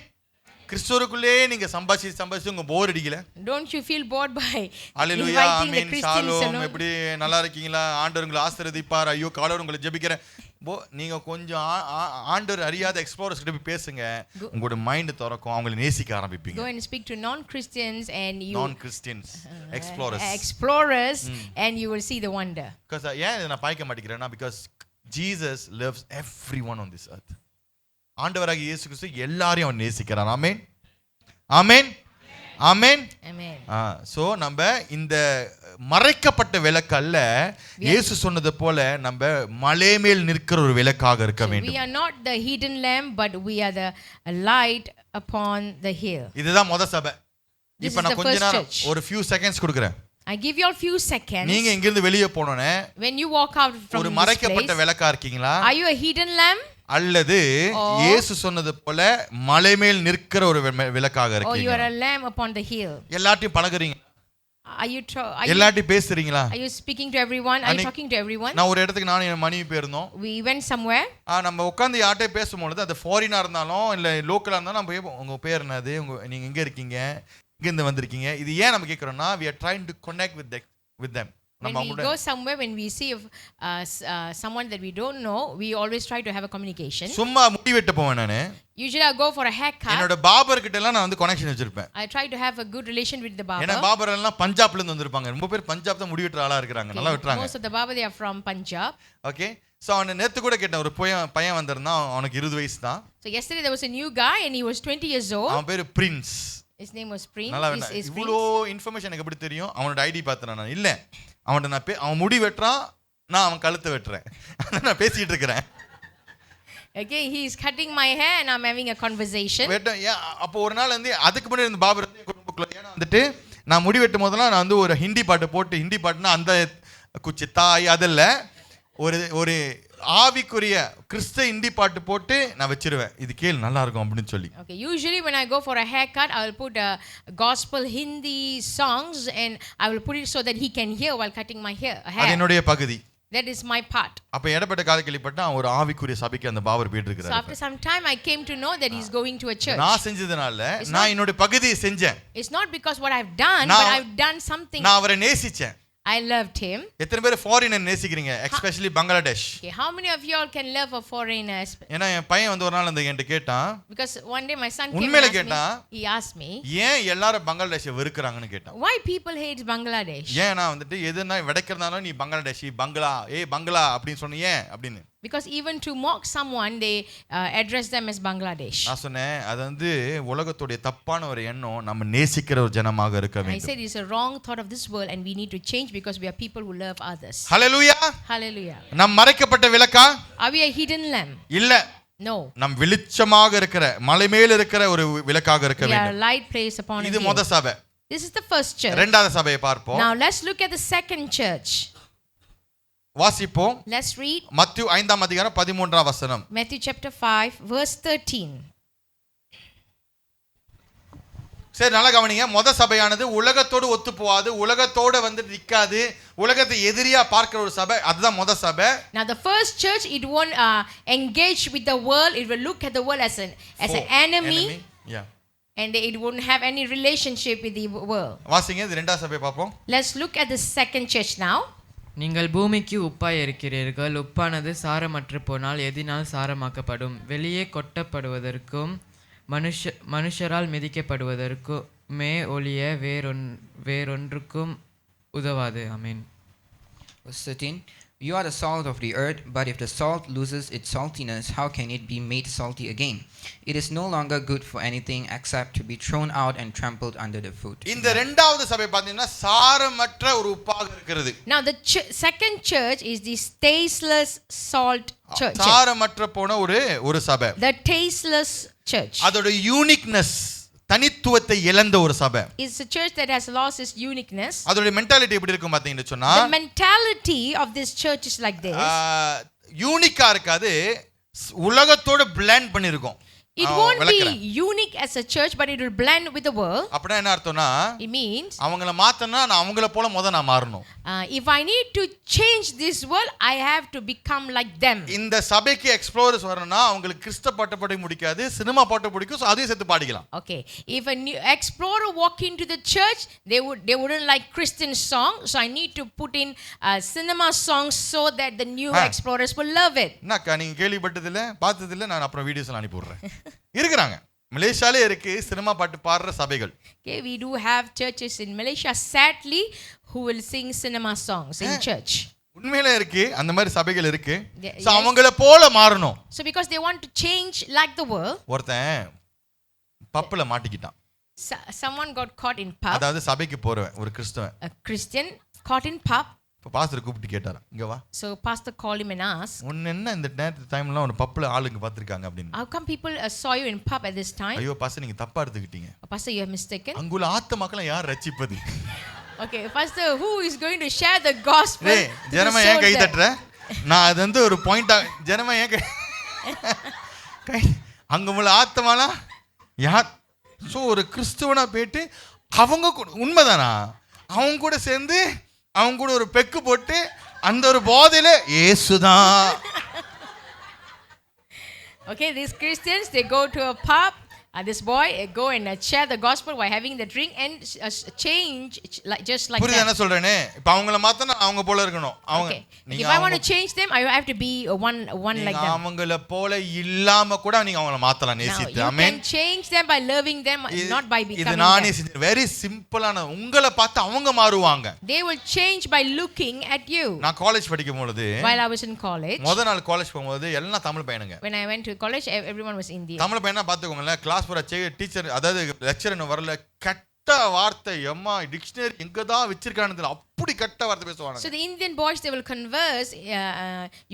கிறிஸ்துவுக்குள்ளே நீங்க சம்பாதிச்சு உங்க போர் அடிக்கல? Don't you feel bored by hallelujah, inviting the amen, Christians Shalom, alone? எப்படி நல்லா இருக்கீங்களா? ஆண்டவர் உங்களை ஆசீர்வதிப்பார். ஐயோ காலோட உங்களை ஜெபிக்கிறேன். நீங்க கொஞ்சம் ஆண்டவர் அறியாத எக்ஸ்ப்ளோரர்ஸ் கிட்ட போய் பேசுங்க, உங்களோட மைண்ட் திறக்கும், அவங்களை நேசிக்க ஆரம்பிப்பீங்க. Go and speak to non-Christians and you non-Christians explorers and you will see the wonder. because ஏன் இதை நான் பாய்க்க மாட்டேங்கிறேன்னா because Jesus loves everyone on this earth. ஆண்டவராகிய இயேசு கிறிஸ்து எல்லாரையும் அவர் நேசிக்கிறார். ஆமென், ஆமென், ஆமென், Amen. சோ நம்ம இந்த மறைக்கப்பட்ட விளக்கல்ல, இயேசு சொன்னது போல நம்ம மலை மேல் நிற்கிற ஒரு விளக்காக இருக்க வேண்டும். We are not the hidden lamp, but we are the light upon the hill. இதுதான் முத சபை. This இப்போ is நான் the கொஞ்ச first நேரம் church. ஒரு few seconds கொடுக்கிறேன். I give you all few seconds. நீங்க இங்க இருந்து வெளியே போனோனே When you walk out from ஒரு this மறைக்கப்பட்ட place, விளக்கா இருக்கீங்களா, are you a hidden lamp? அல்லது இயேசு சொன்னது போல மலை மேல் நிற்கிற ஒரு விளக்காக Or you இருக்கீங்க? are a lamp upon the hill? எல்லார்ட்டையும் பழகுறீங்க? Are எல்லார்ட்டையும் பேசுறீங்களா? you speaking to everyone? Are you talking to everyone? நான் ஒரு இடத்துக்கு நானும் என் மனைவி போயிருந்தோம். We went somewhere. நம்ம உட்கார்ந்து யார்கிட்டயும் பேசும்போது அது ஃபாரினா இருந்தாலும் இல்ல லோக்கலா இருந்தாலும் நம்ம உங்க பேர் என்னது, நீங்க எங்க இருக்கீங்க, எங்க இருந்து வந்திருக்கீங்க, இது ஏன் நம்ம கேக்குறோம்னா we are trying to connect with them. When we go somewhere, when we see someone that we don't know, we always try to have a communication. சும்மா முடி வெட்ட போவேன் நானு. Usually I go for a haircut. என்னோட barber கிட்ட எல்லாம் நான் வந்து கனெக்ஷன் வச்சிருப்பேன். I try to have a good relation with the barber. ஏன்னா பார்பர் எல்லாம் பஞ்சாப்ல இருந்து வந்திருப்பாங்க. ரொம்ப பேர் பஞ்சாப் தான் முடி வெட்டுற ஆளா இருக்காங்க, நல்லா வெட்டுறாங்க. Most of the barber they are from Punjab. Okay, so அவன் நேத்து கூட கேட்டேன், ஒரு பையன் வந்திருந்தான், அவனுக்கு 20 வயசு தான். So yesterday there was a new guy and he was 20 years old. அவன் பேரு Prince. His name was Prince. நல்லா இவ்வளோ இன்ஃபர்மேஷன் எனக்கு எப்படி தெரியும்? அவனோட ஐடி பார்த்தேன் நான். இல்ல அவன்கிட்ட அவன் முடி வெட்டுறான், நான் அவன் கழுத்தை வெட்டுறேன், நான் பேசிட்டு இருக்கிறேன். Okay, he is cutting my hair and I'm having a conversation. அப்போ ஒரு நாள் வந்து அதுக்கு முன்னாடி இந்த பாபர் ஏன்னா வந்துட்டு நான் முடி வெட்டும் போதெல்லாம் நான் வந்து ஒரு ஹிந்தி பாட்டு போட்டு, ஹிந்தி பாட்டுனா அந்த குச்சி தாய் அதில் ஒரு ஆவிக்குரிய கிறிஸ்த ஹிந்தி பாட்டு போட்டு நான் வச்சிருவேன், இது கேள் நல்லா இருக்கும் அப்படின்னு சொல்லி. Okay, usually when I go for a haircut, I will put gospel Hindi songs and I will put it so that he can hear while cutting my hair. அது என்னுடைய பகுதி. That is my part. அப்ப இடப்பட்ட கால கேள்விப்பட்டா ஒரு ஆவிக்குரிய சபைக்கு அந்த பாபர் போயிட்டு So இருக்கிறார். after some time I came to know that he's going to a church. நான் செஞ்சதுனால நான் என்னோட பகுதியை செஞ்சேன். It's not because what I've done, but I've done something. நான் அவரை நேசிச்சேன். I loved him. எத்தனை பேர் ஃபாரினர் நேசிக்கிறீங்க, especially Bangladesh? Okay, how many of you all can love a foreigner? ஏன்னா என் பையன் வந்து ஒரு நாள் அந்த என்கிட்ட கேட்டான். Because one day my son came உண்மையில and கேட்டா, he asked me, ஏன் எல்லாரும் பங்களாதேஷை வெறுக்கறாங்கன்னு கேட்டான். why people hate Bangladesh? ஏன் நான் வந்துட்டு எதுனா விடைக்கிறதாலும் நீ பங்களாதேஷி பங்களா பங்களா அப்படின்னு சொன்னீங்க அப்படின்னு. Because even to mock someone, they address them as Bangladesh. நான் சொன்னேன் அது வந்து உலகத்துடைய தப்பான ஒரு எண்ணம், நம்ம நேசிக்கிற ஒரு ஜனமாக இருக்க I வேண்டும். said it's a wrong thought of this world and we need to change because we are people who love others. Hallelujah. Hallelujah. நம் மறைக்கப்பட்ட விளக்கா? Are we a hidden lamp? இல்ல. No. நம் வெளிச்சமாக இருக்கிற மலை மேல் இருக்கிற ஒரு விளக்காக இருக்க We are வேண்டும். a light placed upon a இது hill. முதல் சபை. This is the first church. இரண்டாவது சபையை பார்ப்போம். Now let's look at the second church. வாசிப்போம். Let's read மத்தேயு 5ஆம் அதிகாரம் 13ஆம் வசனம். Matthew chapter 5 verse 13. சரி நல்லா கவனிங்க. சபையானது உலகத்தோடு ஒத்து போகாது, உலகத்தோட வந்து நிக்காது, உலகத்தை எதிரியா பார்க்கிற ஒரு சபை. அதுதான் சபை. Now the first church, it won't engage with the world. It will look at the world as an enemy. Yeah. And it won't have any relationship with the world. வாசிங்க இது இரண்டாவது சபை பாப்போம். Let's look at the second church now. நீங்கள் பூமிக்கு உப்பாய் இருக்கிறீர்கள். உப்பானது சாரமற்று போனால் எதினால் சாரமாக்கப்படும்? வெளியே கொட்டப்படுவதற்கும் மனுஷரால் மிதிக்கப்படுவதற்குமே ஒழிய வேறொன்றுக்கும் உதவாது. ஆமென். Verse 13. You are the salt of the earth, but if the salt loses its saltiness, how can it be made salty again? It is no longer good for anything except to be thrown out and trampled under the foot. இந்த இரண்டாவது சபை பாத்தீங்கன்னா சாரமற்ற ஒரு உப்பாக இருக்கிறது. Now the second church is the tasteless salt church. சாரமற்ற போன ஒரு சபை. The tasteless church. அதோட யூனிக்னஸ், தனித்துவத்தை இழந்த ஒரு சபை. It's a church that has lost its uniqueness. அதோட மென்டாலிட்டி எப்படி இருக்கும் பாத்தீங்கன்னு சொன்னா, The mentality of this church is like this. யூனிக்கா இருக்காது, உலகத்தோட blend பண்ணிருக்கும். It won't be unique as a church, but it will blend with the world. அப்படினா என்ன அர்த்தம்னா, it means அவங்கள மாத்தனா நான் அவங்கள போல நான் மாறணும். If I need to change this world, I have to become like them. இந்த சபைக்கு எக்ஸ்ப்ளோரர்ஸ் வரணும்னா அவங்களுக்கு கிறிஸ்து பாட்டு பாட முடிக்காது, சினிமா பாட்டு பிடிக்கும், சோ அதையும் சேர்த்து பாடிக்கலாம். Okay, if a new explorer walk into the church, they wouldn't like Christian song, so I need to put in cinema songs so that the new explorers will love it. என்னக்கா நீங்க கேள்விப்பட்டது இல்ல, பார்த்தது இல்ல, நான் அப்புறம் வீடியோஸ்லாம் அனுப்பி விடுறேன். இருக்குறாங்க, மலேசியால இருக்கு சினிமா பாட்டு பாடுற சபைகள். Okay, we do have churches in Malaysia, sadly, who will sing cinema songs in church. உண்மையிலே இருக்கு, அந்த மாதிரி சபைகள் இருக்கு. Yes. சோ அவங்கள போல மாறணும். So because they want to change like the world. ஒருத்தன் பப்புல மாட்டிக்கிட்டான். Someone got caught in pub. அதாவது சபைக்கு போறவன் ஒரு கிறிஸ்தவன். A Christian caught in pub. Pastor கூப்பிட்டு கேட்டாரா, இங்க வா. So pastor called him and asked, உன்ன என்ன இந்த டைம்ல ஒரு பப்புல ஆளுங்க பாத்துருக்காங்க அப்படின்னு. how come people saw you in pub at this time? ஐயோ பாஸ்டர் நீங்க தப்பா எடுத்துக்கிட்டீங்க. Pastor, you have mistaken. அங்குள்ள ஆத்துமக்களை யார் ரட்சிப்பது? Okay, pastor, who is going to share the gospel? டேய் ஜனமே ஏன் கை தட்டற? நான் அது வந்து ஒரு பாயிண்டா ஜனமே ஏன் கை அங்குள்ள ஆத்துமாலா யார்? சோ ஒரு கிறிஸ்துவனா போயிட்டு அவங்க உண்மைதானா? அவங்க கூட சேர்ந்து அவங்க கூட ஒரு பெக்கு போட்டு அந்த ஒரு போதையில இயேசுதான். Okay, these Christians, they go to a pub. This boy go and share the gospel while having the drink and change just like புரியுது என்ன that. சொல்றேனே? இப்ப அவங்கள மாத்தனா அவங்க போல இருக்கணும். அவங்க Okay, if I want to change them, I have to be one like them. அவங்கள போல இல்லாம கூட நீங்க அவங்கள மாத்தலாம் Now, நேசித்து. you amen. can change them by loving them, not by இது becoming நானே them. வெரி சிம்பிளான, உங்களை பார்த்து அவங்க மாறுவாங்க. They will change by looking at you. நான் காலேஜ் படிக்கும் பொழுது, While I was in college, முதல் நாள் காலேஜ் போகும்போது எல்லாம் Tamil பையனுங்க. when I went to college, everyone was Indian. Tamil பையனா பாத்துக்கோங்களேன், கிளாஸ் போற டீச்சர் அதாவது லெக்சர் வரல, கட்ட வார்த்தை எம்மா டிக்ஷனரி எங்க தான் வச்சிருக்கானது அப்படி கட்ட வார்த்தை பேசுவாங்க. So the Indian boys, they will converse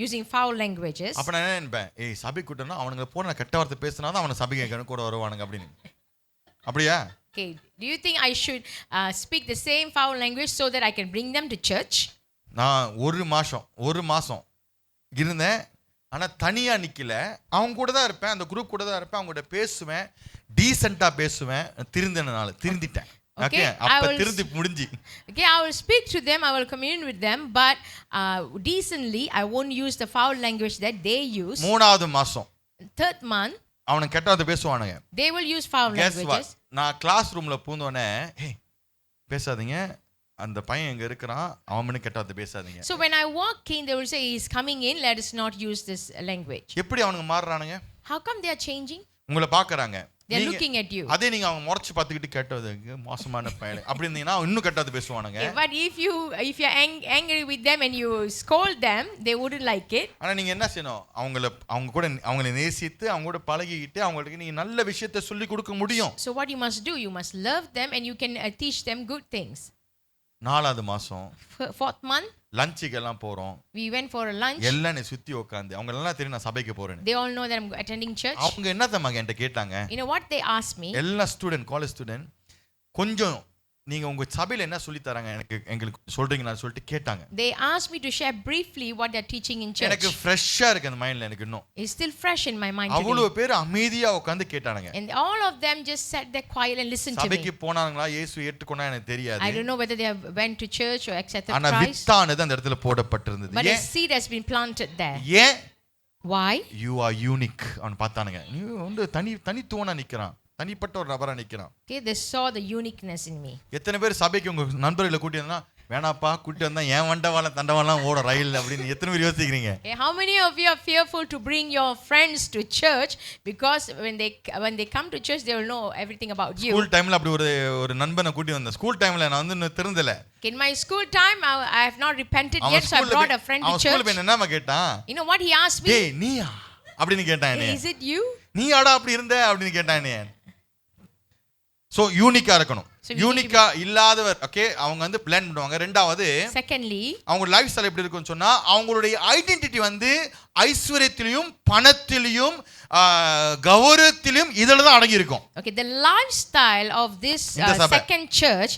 using foul languages. அப்ப நான் என்ன நினைப்பேன், ஏய் சபை கூட்டம்னா அவனுங்க போன கட்ட வார்த்தை பேசினா தான் அவன சபைக்கு கூட வருவானுங்க அப்படின்னு. அப்படியா? Okay, do you think I should speak the same foul language so that I can bring them to church? நான் ஒரு மாசம் இருந்தேன், ஆனா தனியா நிக்கல, அவங்க கூட தான் இருப்பேன், அந்த குரூப் கூட தான் இருப்பேன், அவங்க கூட பேசுவேன், டீசென்ட்டா பேசுவேன். திருந்திட்டேன். Okay, அப்ப திருந்தி முடிஞ்சி. Okay, I will speak to them, I will commune with them, but decently I won't use the foul language that they use. மூணாவது மாசம், Third month, அவனுக்கு கெட்டவார்த்தை பேசுவானுங்க. they will use foul languages. நான் கிளாஸ் ரூம்ல பூந்தோனே, ஏய் பேசாதீங்க, அந்த பையன் எங்க இருக்கிறான், அவன் கெட்டவார்த்தை பேசாதீங்க. So when I walk in, they will say he is coming in, let us not use this language. எப்படி அவனுங்க மாறுறானுங்க? How come they are changing? உங்களை பாக்குறாங்க, they are looking at you. அதே நீங்க அவங்க முறைச்சு பார்த்துக்கிட்டு கேட்டது மோசமான பையன் அப்படி இருந்தீங்கன்னா இன்னும் கெட்டவார்த்தை பேசுவானுங்க. But if you are angry with them and you scold them, they wouldn't like it. ஆனா நீங்க என்ன செய்யணும், அவங்களை நேசித்து அவங்க கூட பழகிக்கிட்டு அவங்களுக்கு நீங்க நல்ல விஷயத்தை சொல்லி கொடுக்க முடியும். So what you must do, you must love them and you can teach them good things. நாலாவது மாசம், Fourth month, லஞ்சுக்கு எல்லாம் போறோம், we went for a lunch. எல்லாம் நீ சுத்தி உட்காந்து அவங்க எல்லாம் தெரியும் நான் சபைக்கு போறேன்னு. They all know that I'm attending church. அவங்க என்ன தம்மா என்கிட்ட கேட்டாங்க, You know what they asked me? எல்லா ஸ்டூடெண்ட், காலேஜ் ஸ்டூடெண்ட், கொஞ்சம் நீங்க உங்க சபையில என்ன சொல்லி தராங்க எங்களுக்கு சொல்றீங்கன்னு சொல்லிட்டு கேட்டாங்க. They asked me to share briefly what they're teaching in church. எனக்கு ஃப்ரெஷ்ஷா இருக்கு அந்த மைண்ட்ல எனக்கு இன்னும். It's still fresh in my mind அவ்வளவு today. பேர் அமைதியா உட்கார்ந்து கேட்டாங்க. And all of them just sat there quiet and listened to me. சபைக்கு போனாங்களா இயேசு ஏற்றுக்கொண்டா எனக்கு தெரியாது. I don't know whether they have went to church or accepted ஆனா Christ. வித்தானது அந்த இடத்துல போடப்பட்டிருந்தது. But a seed has been planted there. ஏன்? Why? You are unique. அவன் பார்த்தானுங்க. நீ வந்து தனித்துவனா நிக்கறான். தனிப்பட்ட ஒரு நபரா நிக்கறான். Okay, they saw the uniqueness in me. எத்தனை பேர் சபைக்கு உங்க நண்பர்களை கூட்டி வந்தா வேணாப்பா கூட்டி வந்தா ஏன் வண்டவாள தண்டவாளம் ஓட ரயில் அப்படினு எத்தனை பேர் யோசிக்கிறீங்க? How many of you are fearful to bring your friends to church because when they come to church they will know everything about you? School டைம்ல அப்படி ஒரு நண்பனை கூட்டி வந்தேன். ஸ்கூல் டைம்ல நான் வந்து திருந்தல. In my school time I have not repented yet, so I brought a friend to church. ஸ்கூல்ல என்னமா கேட்டான்? You know what he asked me? டேய் நீயா அப்படினு கேட்டான் என்னைய. Is it you? நீயாடா அப்படி இருந்த அப்படினு கேட்டான் என்னைய. சோ யூனிக்கா இருக்கணும். யூனிக்கா இல்லாதவர் ஓகே அவங்க வந்து பிளெண்ட் பண்ணுவாங்க. ரெண்டாவது secondly அவங்க லைஃப் ஸ்டைல் எப்படி இருக்குன்னு சொன்னா அவங்களுடைய ஐடென்டிட்டி வந்து ஐஸ்வரியத்திலும் பணத்திலும் கௌரவத்திலும் இதெல்லாம் தான் அடங்கி இருக்கும். Okay, the lifestyle of this second church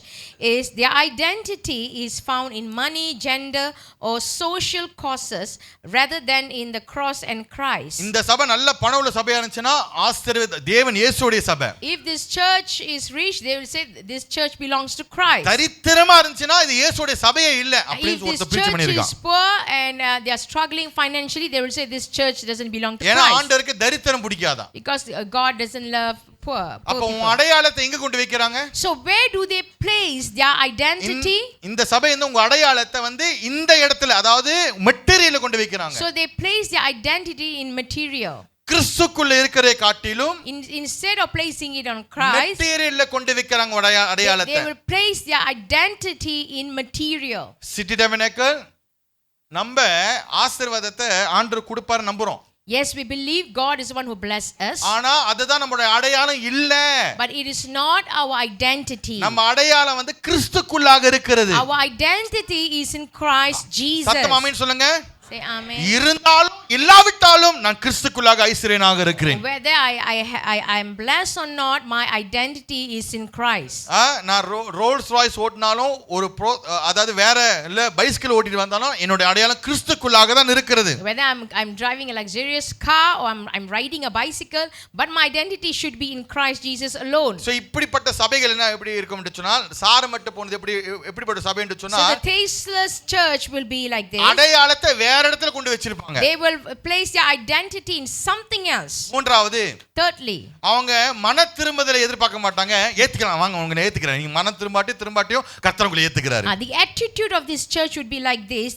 is their identity is found in money, gender or social causes rather than in the cross and Christ. இந்த சபை நல்ல பணம் உள்ள சபையா இருந்துச்சுனா ஆசீர்வாத தேவன் இயேசுவுடைய சபை. If this church is rich, they will say this church belongs to Christ. தரித்திரமா இருந்துச்சுனா இது இயேசுவுடைய சபையே இல்ல அப்படினு ஒருத்தர் பிரீச் பண்ணிருக்கான். If this church is poor and they are struggling financially, they will say this church doesn't belong to Christ. ஏனா ஆண்டவருக்கு தரித்திரம் பிடிக்காதா? Because God doesn't love poor. அப்ப உன் அடையாளத்தை எங்க கொண்டு வைக்கறாங்க? So where do they place their identity? இந்த சபை வந்து உங்க அடையாளத்தை வந்து இந்த இடத்துல அதாவது மெட்டீரியல்ல கொண்டு வைக்கறாங்க. So they place their identity in material. கிறிஸ்துக்குள்ள இருக்கிறதை காட்டிலும் instead of placing it on Christ, மெட்டீரியல்ல கொண்டு வைக்கறாங்க அடையாளத்தை. They will place their identity in material. City டெவனக்கல் நம்ம ஆசீர்வாதத்தை ஆண்டவர் கொடுப்பார் நம்புறோம். Yes, we believe God is the one who bless us. ஆனா அதுதான் நம்மளுடைய அடையாளம் இல்ல. But it is not our identity. நம்ம அடையாளம் வந்து கிறிஸ்துக்குள்ளாக இருக்கிறது. Our identity is in Christ Jesus. சத்தமா ஆமென் சொல்லுங்க. Say amen. இருந்தாலும் இல்லாவிட்டாலும் நான் கிறிஸ்துக்குள்ளாக ஐஸ்வரியனாக இருக்கிறேன். Whether I am blessed or not, my identity is in Christ. நான் ரோல்ஸ் ராய்ஸ் ஓட்டினாலும் ஒரு அதாவது வேற இல்ல பைசிக்கிள் ஓட்டிட்டு வந்தாலும் என்னோட அடையாளம் கிறிஸ்துக்குள்ளாக தான் இருக்கிறது. Whether I'm driving a luxurious car or I'm riding a bicycle, but my identity should be in Christ Jesus alone. So இப்படிப்பட்ட சபைகள் என்ன எப்படி இருக்கும் என்று சொன்னால் சாரமட்ட போனது எப்படிப்பட்ட சபை என்று சொன்னால் So the tasteless church will be like this. அடையாளத்தை வேற இடத்துல கொண்டு வச்சிருப்பாங்க. They will place their identity in something else. மூன்றாவது Thirdly, அவங்க மன திரும்புதலை எதிர்பார்க்க மாட்டாங்க. ஏத்துக்கலாம் வாங்க உங்களை ஏத்துக்கிறேன். நீங்க மன திரும்பாட்டியும் கர்த்தர் உங்களை ஏத்துக்கிறாரு. the attitude of this church would be like this.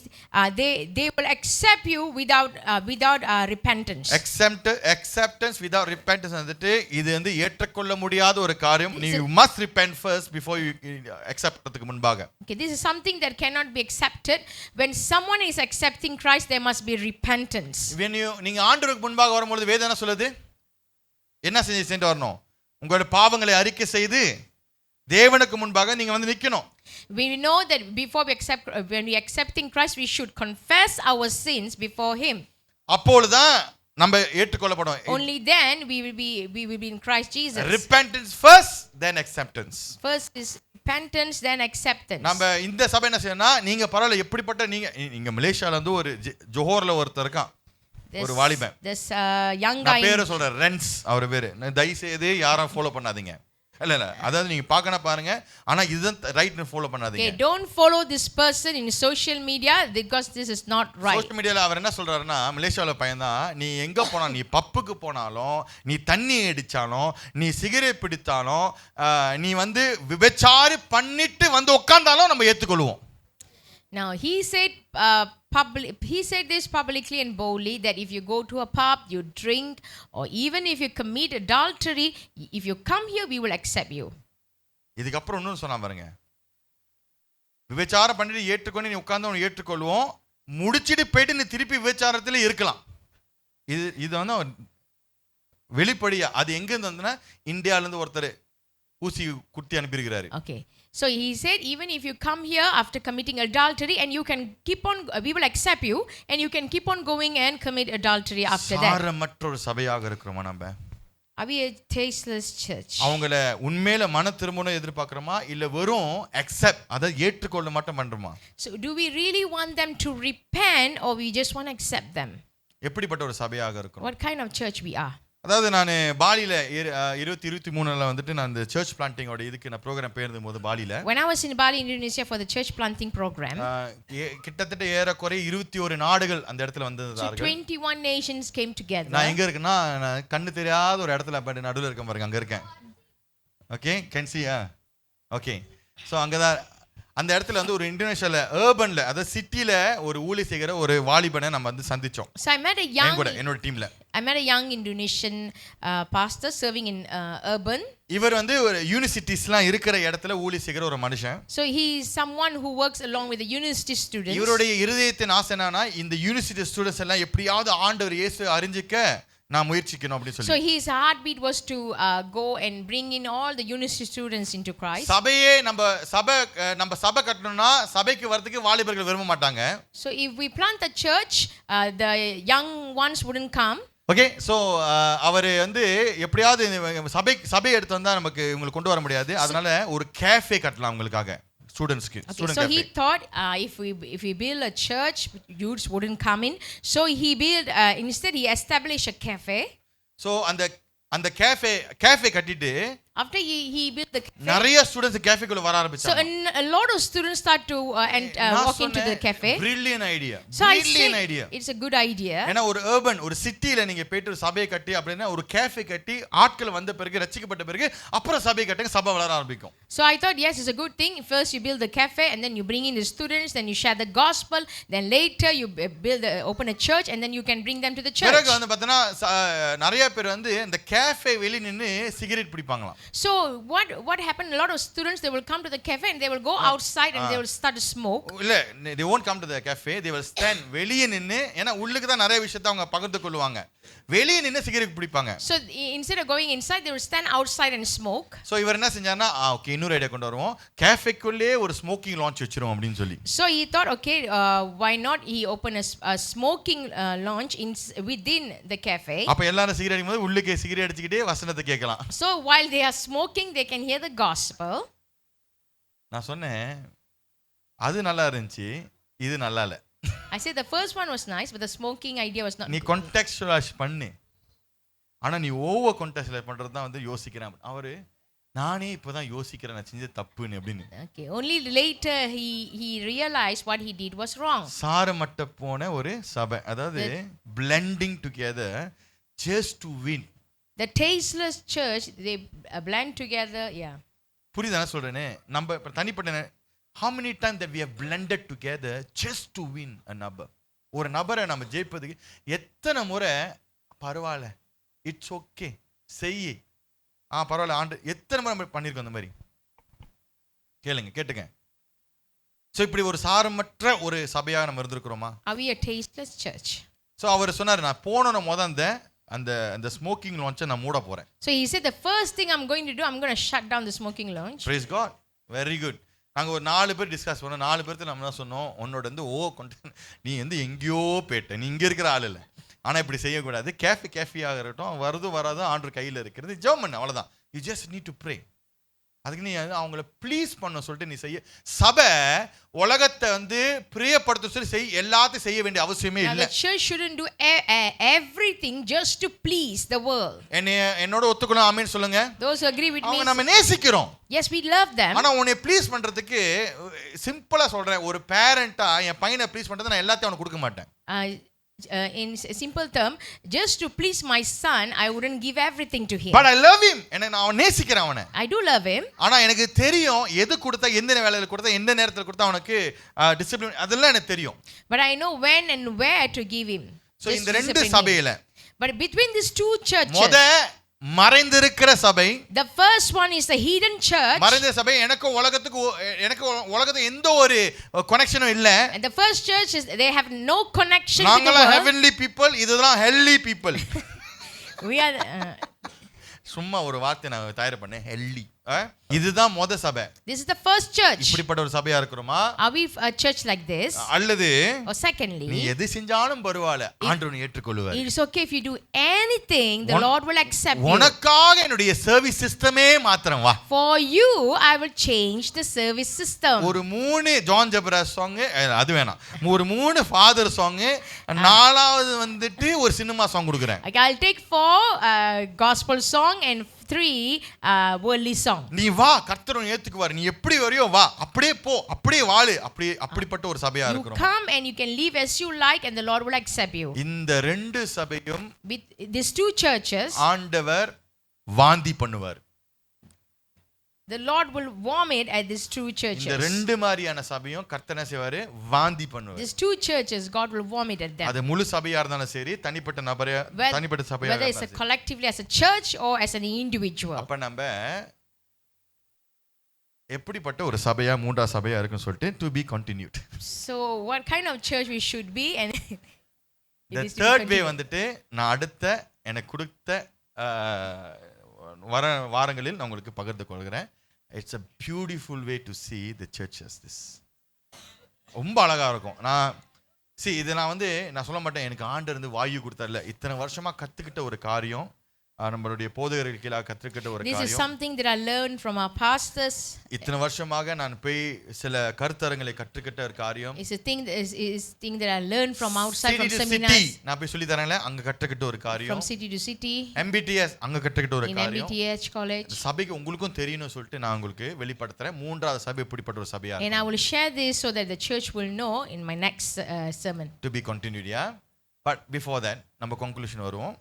They will accept you without repentance. Acceptance without repentance வந்துட்டு இது வந்து ஏற்றுக்கொள்ள முடியாத ஒரு காரியம். you must repent first before you acceptறதுக்கு முன்பாக. Okay, this is something that cannot be accepted. When someone is accepting Christ, there must be repentance. நீங்க ஆண்டவருக்கு முன்பாக வரும்போது வேதம் என்ன சொல்லுது? என்ன செஞ்சு வரணும்? உங்களுடைய பாவங்களை அறிக்கை செய்து தேவனுக்கு முன்பாக நீங்க வந்து நிக்கணும். We know that when we accepting Christ, we should confess our sins before him. அப்பொழுதுதான் நம்ம ஏற்றுக்கொள்ளப்படும். Only then we will be in Christ Jesus. Repentance first, then acceptance. First is repentance, then acceptance. நம்ம இந்த சபை என்ன செய்யணும்னா நீங்க பரவாயில்ல எப்படிப்பட்ட நீங்க மலேசியால இருந்து ஒரு ஜோஹர்ல ஒருத்தர் இருக்கான். ஒரு வாலிபன். This young guy. பேரை சொல்றேன் ரென்ஸ் அவர் பேரு. தயவு செய்து யாரும் ஃபாலோ பண்ணாதீங்க. இல்ல அதாவது நீங்க பார்க்கணும் பாருங்க. ஆனா இதுதான் ரைட்னு ஃபாலோ பண்ணாதீங்க. Okay, don't follow this person in social media because this is not right. Social மீடியால அவர் என்ன சொல்றாருன்னா மலேசியால பையன் தான் நீ எங்க போனா நீ பப்புக்கு போனாலும் நீ தண்ணி அடிச்சாலும் நீ சிகரெட் பிடித்தாலும் நீ வந்து விபச்சாரம் பண்ணிட்டு வந்து உட்கார்ந்தாலும் நம்ம ஏத்துக்கொள்வோம். Now he said this publicly and boldly that if you go to a pub, you drink, or even if you commit adultery, if you come here, we will accept you. இதுக்கு அப்புறம் இன்னும் சொன்னா பாருங்க. விபச்சாரம் பண்ணிட்டு ஏற்றுக்கொண்டு நீ உட்கார்ந்து ஏற்றுக்கொள்வோம். முடிச்சிட்டு போயிட்டு நீ திருப்பி விபச்சாரத்துல இருக்கலாம். இது வந்து வெளிப்படையா அது எங்க இருந்து வந்தனா இந்தியால இருந்து ஒருத்தர் ஊசி குத்தி அனுப்பியிருக்கிறாரு. Okay. So he said even if you come here after committing adultery and you can keep on, we will accept you and you can keep on going and commit adultery after that. சாரமற்ற ஒரு சபையாக இருக்கிறோம் நம்ம. Are we a tasteless church? அவங்கள உண்மையில மன திரும்பணும் எதிர்பார்க்கறோமா இல்ல வெறும் அக்செப்ட் அத ஏற்றுக்கொள்ள மட்டும் பண்றோமா? So do we really want them to repent or we just want to accept them? எப்படிப்பட்ட ஒரு சபையாக இருக்கும்? What kind of church we are? அதாவது நான் பாலில 2023ல வந்துட்டு நான் இந்த சர்ச் பிளான்டிங்கோட இதுக்கு நான் program போயிருந்தபோது பாலில When I was in Bali, Indonesia for the church planting program, கிட்டத்தட்ட ஏறக்குறைய 21 நாடுகள் அந்த இடத்துல so வந்திருந்தார்கள். 21 nations came together. நான் எங்க இருக்கேன்னா நான் கண்ணு தெரியாத ஒரு இடத்துல அப்படி நடுவுல இருக்கேன் பாருங்க, அங்க இருக்கேன். Okay, can see okay. So அங்கதான் அந்த இடத்துல வந்து ஒரு இந்தோனேஷியால urbanல அத சிட்டில ஒரு ஊழிய செய்கிற ஒரு வாலிபனை நம்ம வந்து சந்திச்சோம். So I met a என்னோட டீம்ல young Indonesian pastor serving in urban. இவர் வந்து ஒரு யூனிவர்சிட்டிஸ்லாம் இருக்கிற இடத்துல ஊழிய செய்கிற ஒரு மனுஷன். So he is someone who works along with the university students. இவருடைய இருதயத்தின் ஆசை என்னன்னா இந்த யூனிவர்சிட்டி ஸ்டூடண்ட்ஸ் எல்லாம் எப்படியாவது ஆண்டவர் இயேசுவை அறிஞ்சிக்க நான் முயற்சிக்கணும் அப்படி சொல்லி. So his heartbeat was to go and bring in all the university students into Christ. சபையே நம்ம சபை கட்டணும்னா சபைக்கு வரதுக்கு வாலிபர்கள் விரும்ப மாட்டாங்க. So if we plant a church, the young ones wouldn't come. Okay, so அவர் வந்து எப்படியாவது சபை எடுத்து வந்தா நமக்கு உங்களுக்கு கொண்டு வர முடியாது, அதனால ஒரு கேஃபே கட்டலாம் உங்களுக்காக ஸ்டூடண்ட்ஸ்க்கு. So he thought if we build a church, youths wouldn't come in. So he built instead he established a cafe. So அந்த கேஃபே கட்டிட்டு After he built the cafe, நிறைய ஸ்டூடண்ட்ஸ் கேஃபேக்குள்ள வர so ஆரம்பிச்சாங்க. a lot of students start to walk into the cafe. Brilliant idea. So I Brilliant say idea. it's a good idea. ஏன்னா ஒரு urban ஒரு சிட்டில நீங்க போயிட்டு ஒரு சபையை கட்டி அப்படின்னா ஒரு கேஃபே கட்டி ஆட்கள் வந்த பிறகு ரட்சிக்கப்பட்ட பிறகு அப்புறம் சபையை கட்டுங்க, சபை வளர ஆரம்பிக்கும். So I thought yes, it's a good thing. First you build the cafe and then you bring in the students, then you share the gospel, then later you open a church and then you can bring them to the church. பிறகு வந்து பார்த்தனா நிறைய பேர் வந்து இந்த cafe வெளிய நின்னு cigarette பிடிப்பாங்களாம். So what happened, a lot of students, they will come to the cafe and they will go outside and they will start to smoke. இல்ல, they won't come to the cafe, they will stand வெளிய நின்னு, ஏனா உள்ளுக்கு தான் நிறைய விஷயத்தை அவங்க பகிர்ந்து கொள்வாங்க, வெளிய நின்னு சிகரெட் பிடிப்பாங்க. So instead of going inside, they will stand outside and smoke. So இவர் என்ன செஞ்சாருன்னா ஓகே இன்னொரு ஐடியா கொண்டு வருவோம், கேஃபேக்குள்ளே ஒரு ஸ்மோக்கிங் லான்ச் வச்சிரோம் அப்படினு சொல்லி. So he thought okay, why not he open a smoking launch within the cafe. அப்ப எல்லாரும் சிகரெட் அடிக்கும்போது உள்ளுக்கு சிகரெட் அடிச்சிட்டே வசனத்தை கேட்கலாம். So while they are smoking, they can hear the gospel. நான் சொன்னேன் அது நல்லா இருந்துச்சு, இது நல்லா இல்ல. I said the first one was nice, but the smoking idea was not. நீ கான்டெக்ஸ்டுவலைஸ் பண்ணு, ஆனா நீ ஓவர் கான்டெக்ஸ்டுவலைஸ் பண்றது தான் வந்து யோசிக்கிறேன். அவரு நானே இப்பதான் யோசிக்கிறேன் நான் செஞ்சது தப்புன்னு அப்படின்னு. Okay, only later he realized what he did was wrong. சாரமட்ட போன ஒரு சபை, அதாவது blending together just to win. The tasteless church, they blend together, yeah. புரியுதா நான் சொல்றேனே? நம்ம தனிப்பட்ட how many times that we have blended together just to win a number. ஒரு நபரை நம்ம ஜெயிப்பதுக்கு எத்தனை முறை பரவாயில்ல இட்ஸ் ஓகே செய்யி பரவாயில்ல ஆண்டு எத்தனை முறை நம்ம பண்ணியிருக்கோம் அந்த மாதிரி. கேட்டுங்க. ஸோ இப்படி ஒரு சாரமற்ற ஒரு சபையாக நம்ம இருந்திருக்கிறோமா? Are we a tasteless church? So அவர் சொன்னார் நான் போன அந்த அந்த ஸ்மோக்கிங் லான்ச்சை நான் மூட போறேன். So he said the first thing I'm going to do, I'm going to shut down the smoking launch. Praise God. Very good. நாங்கள் ஒரு 4 பேர் டிஸ்கஸ் பண்ணோம். 4 பேர்த்து நம்ம என்ன சொன்னோம், உன்னோட வந்து நீ வந்து எங்கேயோ போயிட்ட, நீ இங்கே இருக்கிற ஆள் இல்லை, ஆனால் இப்படி செய்யக்கூடாது. கேஃபியாக இருக்கட்டும், வருது வராது ஆண்டு கையில் இருக்கிறது, ஜெபம் பண்ணு, அவ்வளோதான். You just need to pray. அதுக்கு நீ அவங்கள ப்ளீஸ் பண்ண சொல்லிட்டு நீ செய்ய. சபை உலகத்தை வந்து பிரியப்படுத்த சொல்லி எல்லாத்தையும் செய்ய வேண்டிய அவசியமே இல்லை. The church shouldn't do everything just to please the world. என்னோட ஒத்துக்கணும், ஆமென் சொல்லுங்க. Those who agree with me, நம்ம நேசிக்கிறோம். Yes, we love them. ஆனா உன்னை ப்ளீஸ் பண்றதுக்கு சிம்பிளா சொல்றேன், ஒரு பேரண்டா என் பையனை ப்ளீஸ் பண்றது நான் எல்லாத்தையும் அவனுக்கு கொடுக்க மாட்டேன். In simple term, just to please my son, I wouldn't give everything to him. But I love him. நான் நேசிக்கிறேன் அவனை. I do love him. ஆனா எனக்கு தெரியும் எது கொடுத்தா, எந்த வேளையில கொடுத்தா, எந்த நேரத்துல கொடுத்தா அவனுக்கு டிசிப்ளின், அதெல்லாம் எனக்கு தெரியும். But I know when and where to give him. So இந்த ரெண்டு சபையில, but between these two churches, மறைந்திருக்கிற சபை, the first one is the hidden church. மறைந்த சபை, எனக்கு உலகத்துக்கு எந்த ஒரு கனெக்ஷனும் இல்ல. And the first church is they have no connection to the நாங்கள world. heavenly people, இதுதான் hellly people. We are சும்மா ஒரு வார்த்தை நான் தயார் பண்ணேன், hellly இதுதான் மொத சபை. This is the first church. இப்படிப்பட்ட ஒரு சபையா இருக்கிறோமா? Are we a church like this? அல்லது Or secondly, நீ எது செஞ்சாலும் பரவாயில்லை, ஆண்டவர் ஏற்றுக்கொள்வார். it is okay if you do anything, the Lord will accept you. உனக்காக என்னுடைய சர்வீஸ் சிஸ்டமே மாத்திரம் வா. For you I will change the service system. ஒரு 3 ஜான் ஜெபராஜ் சாங், அது வேணாம். ஒரு 3 ஃபாதர் சாங், 4வது வந்துட்டு ஒரு சினிமா சாங் கொடுக்குறேன். Like I'll take 4 gospel song and 3 worldly song. நீ வா, கர்த்தர் உன்னை ஏத்துக்குவார். நீ எப்படி வரியோ வா, அப்படியே போ, அப்படியே வாழு. அப்படிப்பட்ட ஒரு சபையா You இருக்கிறோம். come and you can live as you like and the Lord will accept you. இந்த 2 சபையும் With these 2 churches, ஆண்டவர் வாந்தி பண்ணுவார். the Lord will vomit at these 2 இந்த churches. 2 மாதிரியான சபையும் கர்த்தர் என்ன செய்வாரு? வாந்தி பண்ணுவார். These 2 churches, God will vomit at them. அது முழு சபையா இருந்தாலும் சரி, தனிப்பட்ட நபரா, தனிப்பட்ட சபையா Whether it's இருந்தாலும் collectively as a church or as an individual. அப்ப நம்ம எப்படிப்பட்ட ஒரு சபையா, 3வது சபையா இருக்குன்னு சொல்லிட்டு to be continued. So what kind of church we should be and the third way வந்துட்டு நான் அடுத்த எனக்கு கொடுத்த வாரங்களில் நான் உங்களுக்கு பகிர்ந்து கொள்கிறேன். It's a beautiful way to see the church as this. ரொம்ப அழகா இருக்கும். இது நான் சொல்ல மாட்டேன் எனக்கு ஆண்டவர் இருந்து வாயு கொடுத்தார்ல. இத்தனை வருஷமா கத்துக்கிட்ட ஒரு காரியம், நம்மளுடைய போதகர்களுக்கு கற்றுக்கிட்ட ஒரு காரியம். This is something that I learned from our pastors. இத்தனை வருஷமாக நான் போய் சில கருத்தரங்களை கற்றுக்கிட்ட ஒரு காரியம். It's a thing that I learned from outside from seminars. நான் போய் சொல்லி தரேன்ல, அங்க கற்றுக்கிட்ட ஒரு காரியம். From city to city. MBTS அங்க கற்றுக்கிட்ட ஒரு காரியம். In MBTH college. சபைக்கு உங்களுக்கும் தெரியணும்னு சொல்லிட்டு நான் உங்களுக்கு வெளிப்படுத்துறேன். 3வது சபை எப்படிப்பட்ட ஒரு சபையா. And I will share this so that the church will know in my next sermon. To be continued, yeah. But before that, நம்ம conclusion வருவோம்.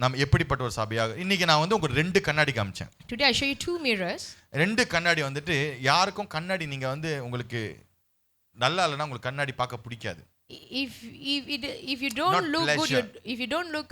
நாம் எப்படிப்பட்ட ஒரு சபையாக. இன்னைக்கு நான் உங்களுக்கு 2 கண்ணாடி காமிச்சேன். Today I show you 2 mirrors. 2 கண்ணாடி வந்துட்டு யாருக்கும் கண்ணாடி நீங்க உங்களுக்கு நல்லா இல்லைன்னா உங்களுக்கு கண்ணாடி பார்க்க பிடிக்காது. If you don't look good, if you don't look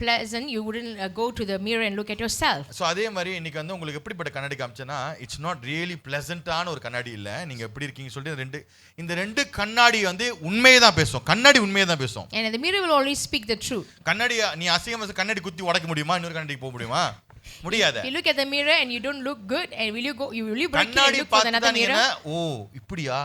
pleasant, you wouldn't go to the mirror and look at yourself. So அதே மாதிரி இன்னைக்கு உங்களுக்கு எப்படிப்பட்ட கண்ணாடி காமிச்சேன்னா, இட்ஸ் நாட் ரியலி பிளசன்ட்டான ஒரு கண்ணாடி இல்ல. நீங்க எப்படி இருக்கீங்க சொல்லிட்டு இந்த 2 கண்ணாடி உண்மையை தான் பேசும். கண்ணாடி உண்மையை தான் பேசும். And the mirror will always speak the truth. கண்ணாடி நீ அசிங்கமா கண்ணாடி குத்தி உடைக்க முடியுமா? இன்னொரு கண்ணாடிக்கு போக முடியுமா? முடியாது. You look at the mirror and you don't look good and will you break it and look for another mirror? ஓ இப்படியா?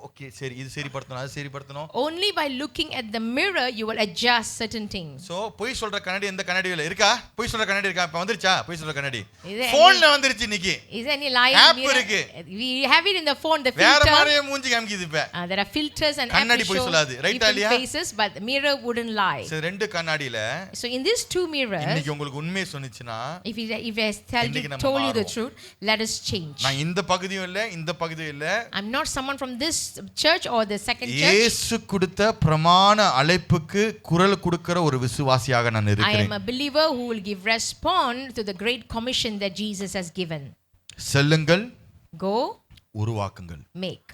ஓகே சரி, இது சரி படுத்தணும், அது சரி படுத்தணும். Only by looking at the mirror you will adjust certain things. So பொய் சொல்ற கண்ணாடி எந்த கண்ணாடியில இருக்கா? பொய் சொல்ற கண்ணாடி இருக்கா? இப்ப வந்துருச்சா பொய் சொல்ற கண்ணாடி? போன்ல வந்துருச்சு இன்னைக்கு. Is there any lying mirror? இருக்கு. We have it in the phone, the filter. வேற மாதிரியே மூஞ்சி காமிக்குது இப்ப. There are filters and கண்ணாடி பொய் சொல்லாது. ரைட்டா இல்லையா? faces, but the mirror wouldn't lie. So 2 கண்ணாடியில So in these 2 mirrors, இன்னைக்கு உங்களுக்கு உண்மையை சொன்னிச்சுனா, if I told you the truth, let us change. நான் இந்த பகுதியும் இல்ல, இந்த பகுதியும் இல்ல. I'm not someone from this church or the second church. இயேசு கொடுத்த பிரமாண அழைப்புக்கு குரல் கொடுக்கிற ஒரு விசுவாசியாக நான் இருக்கிறேன். I am a believer who will give response to the great commission that Jesus has given. செல்லுங்கள், go, உருவாக்குங்கள். make.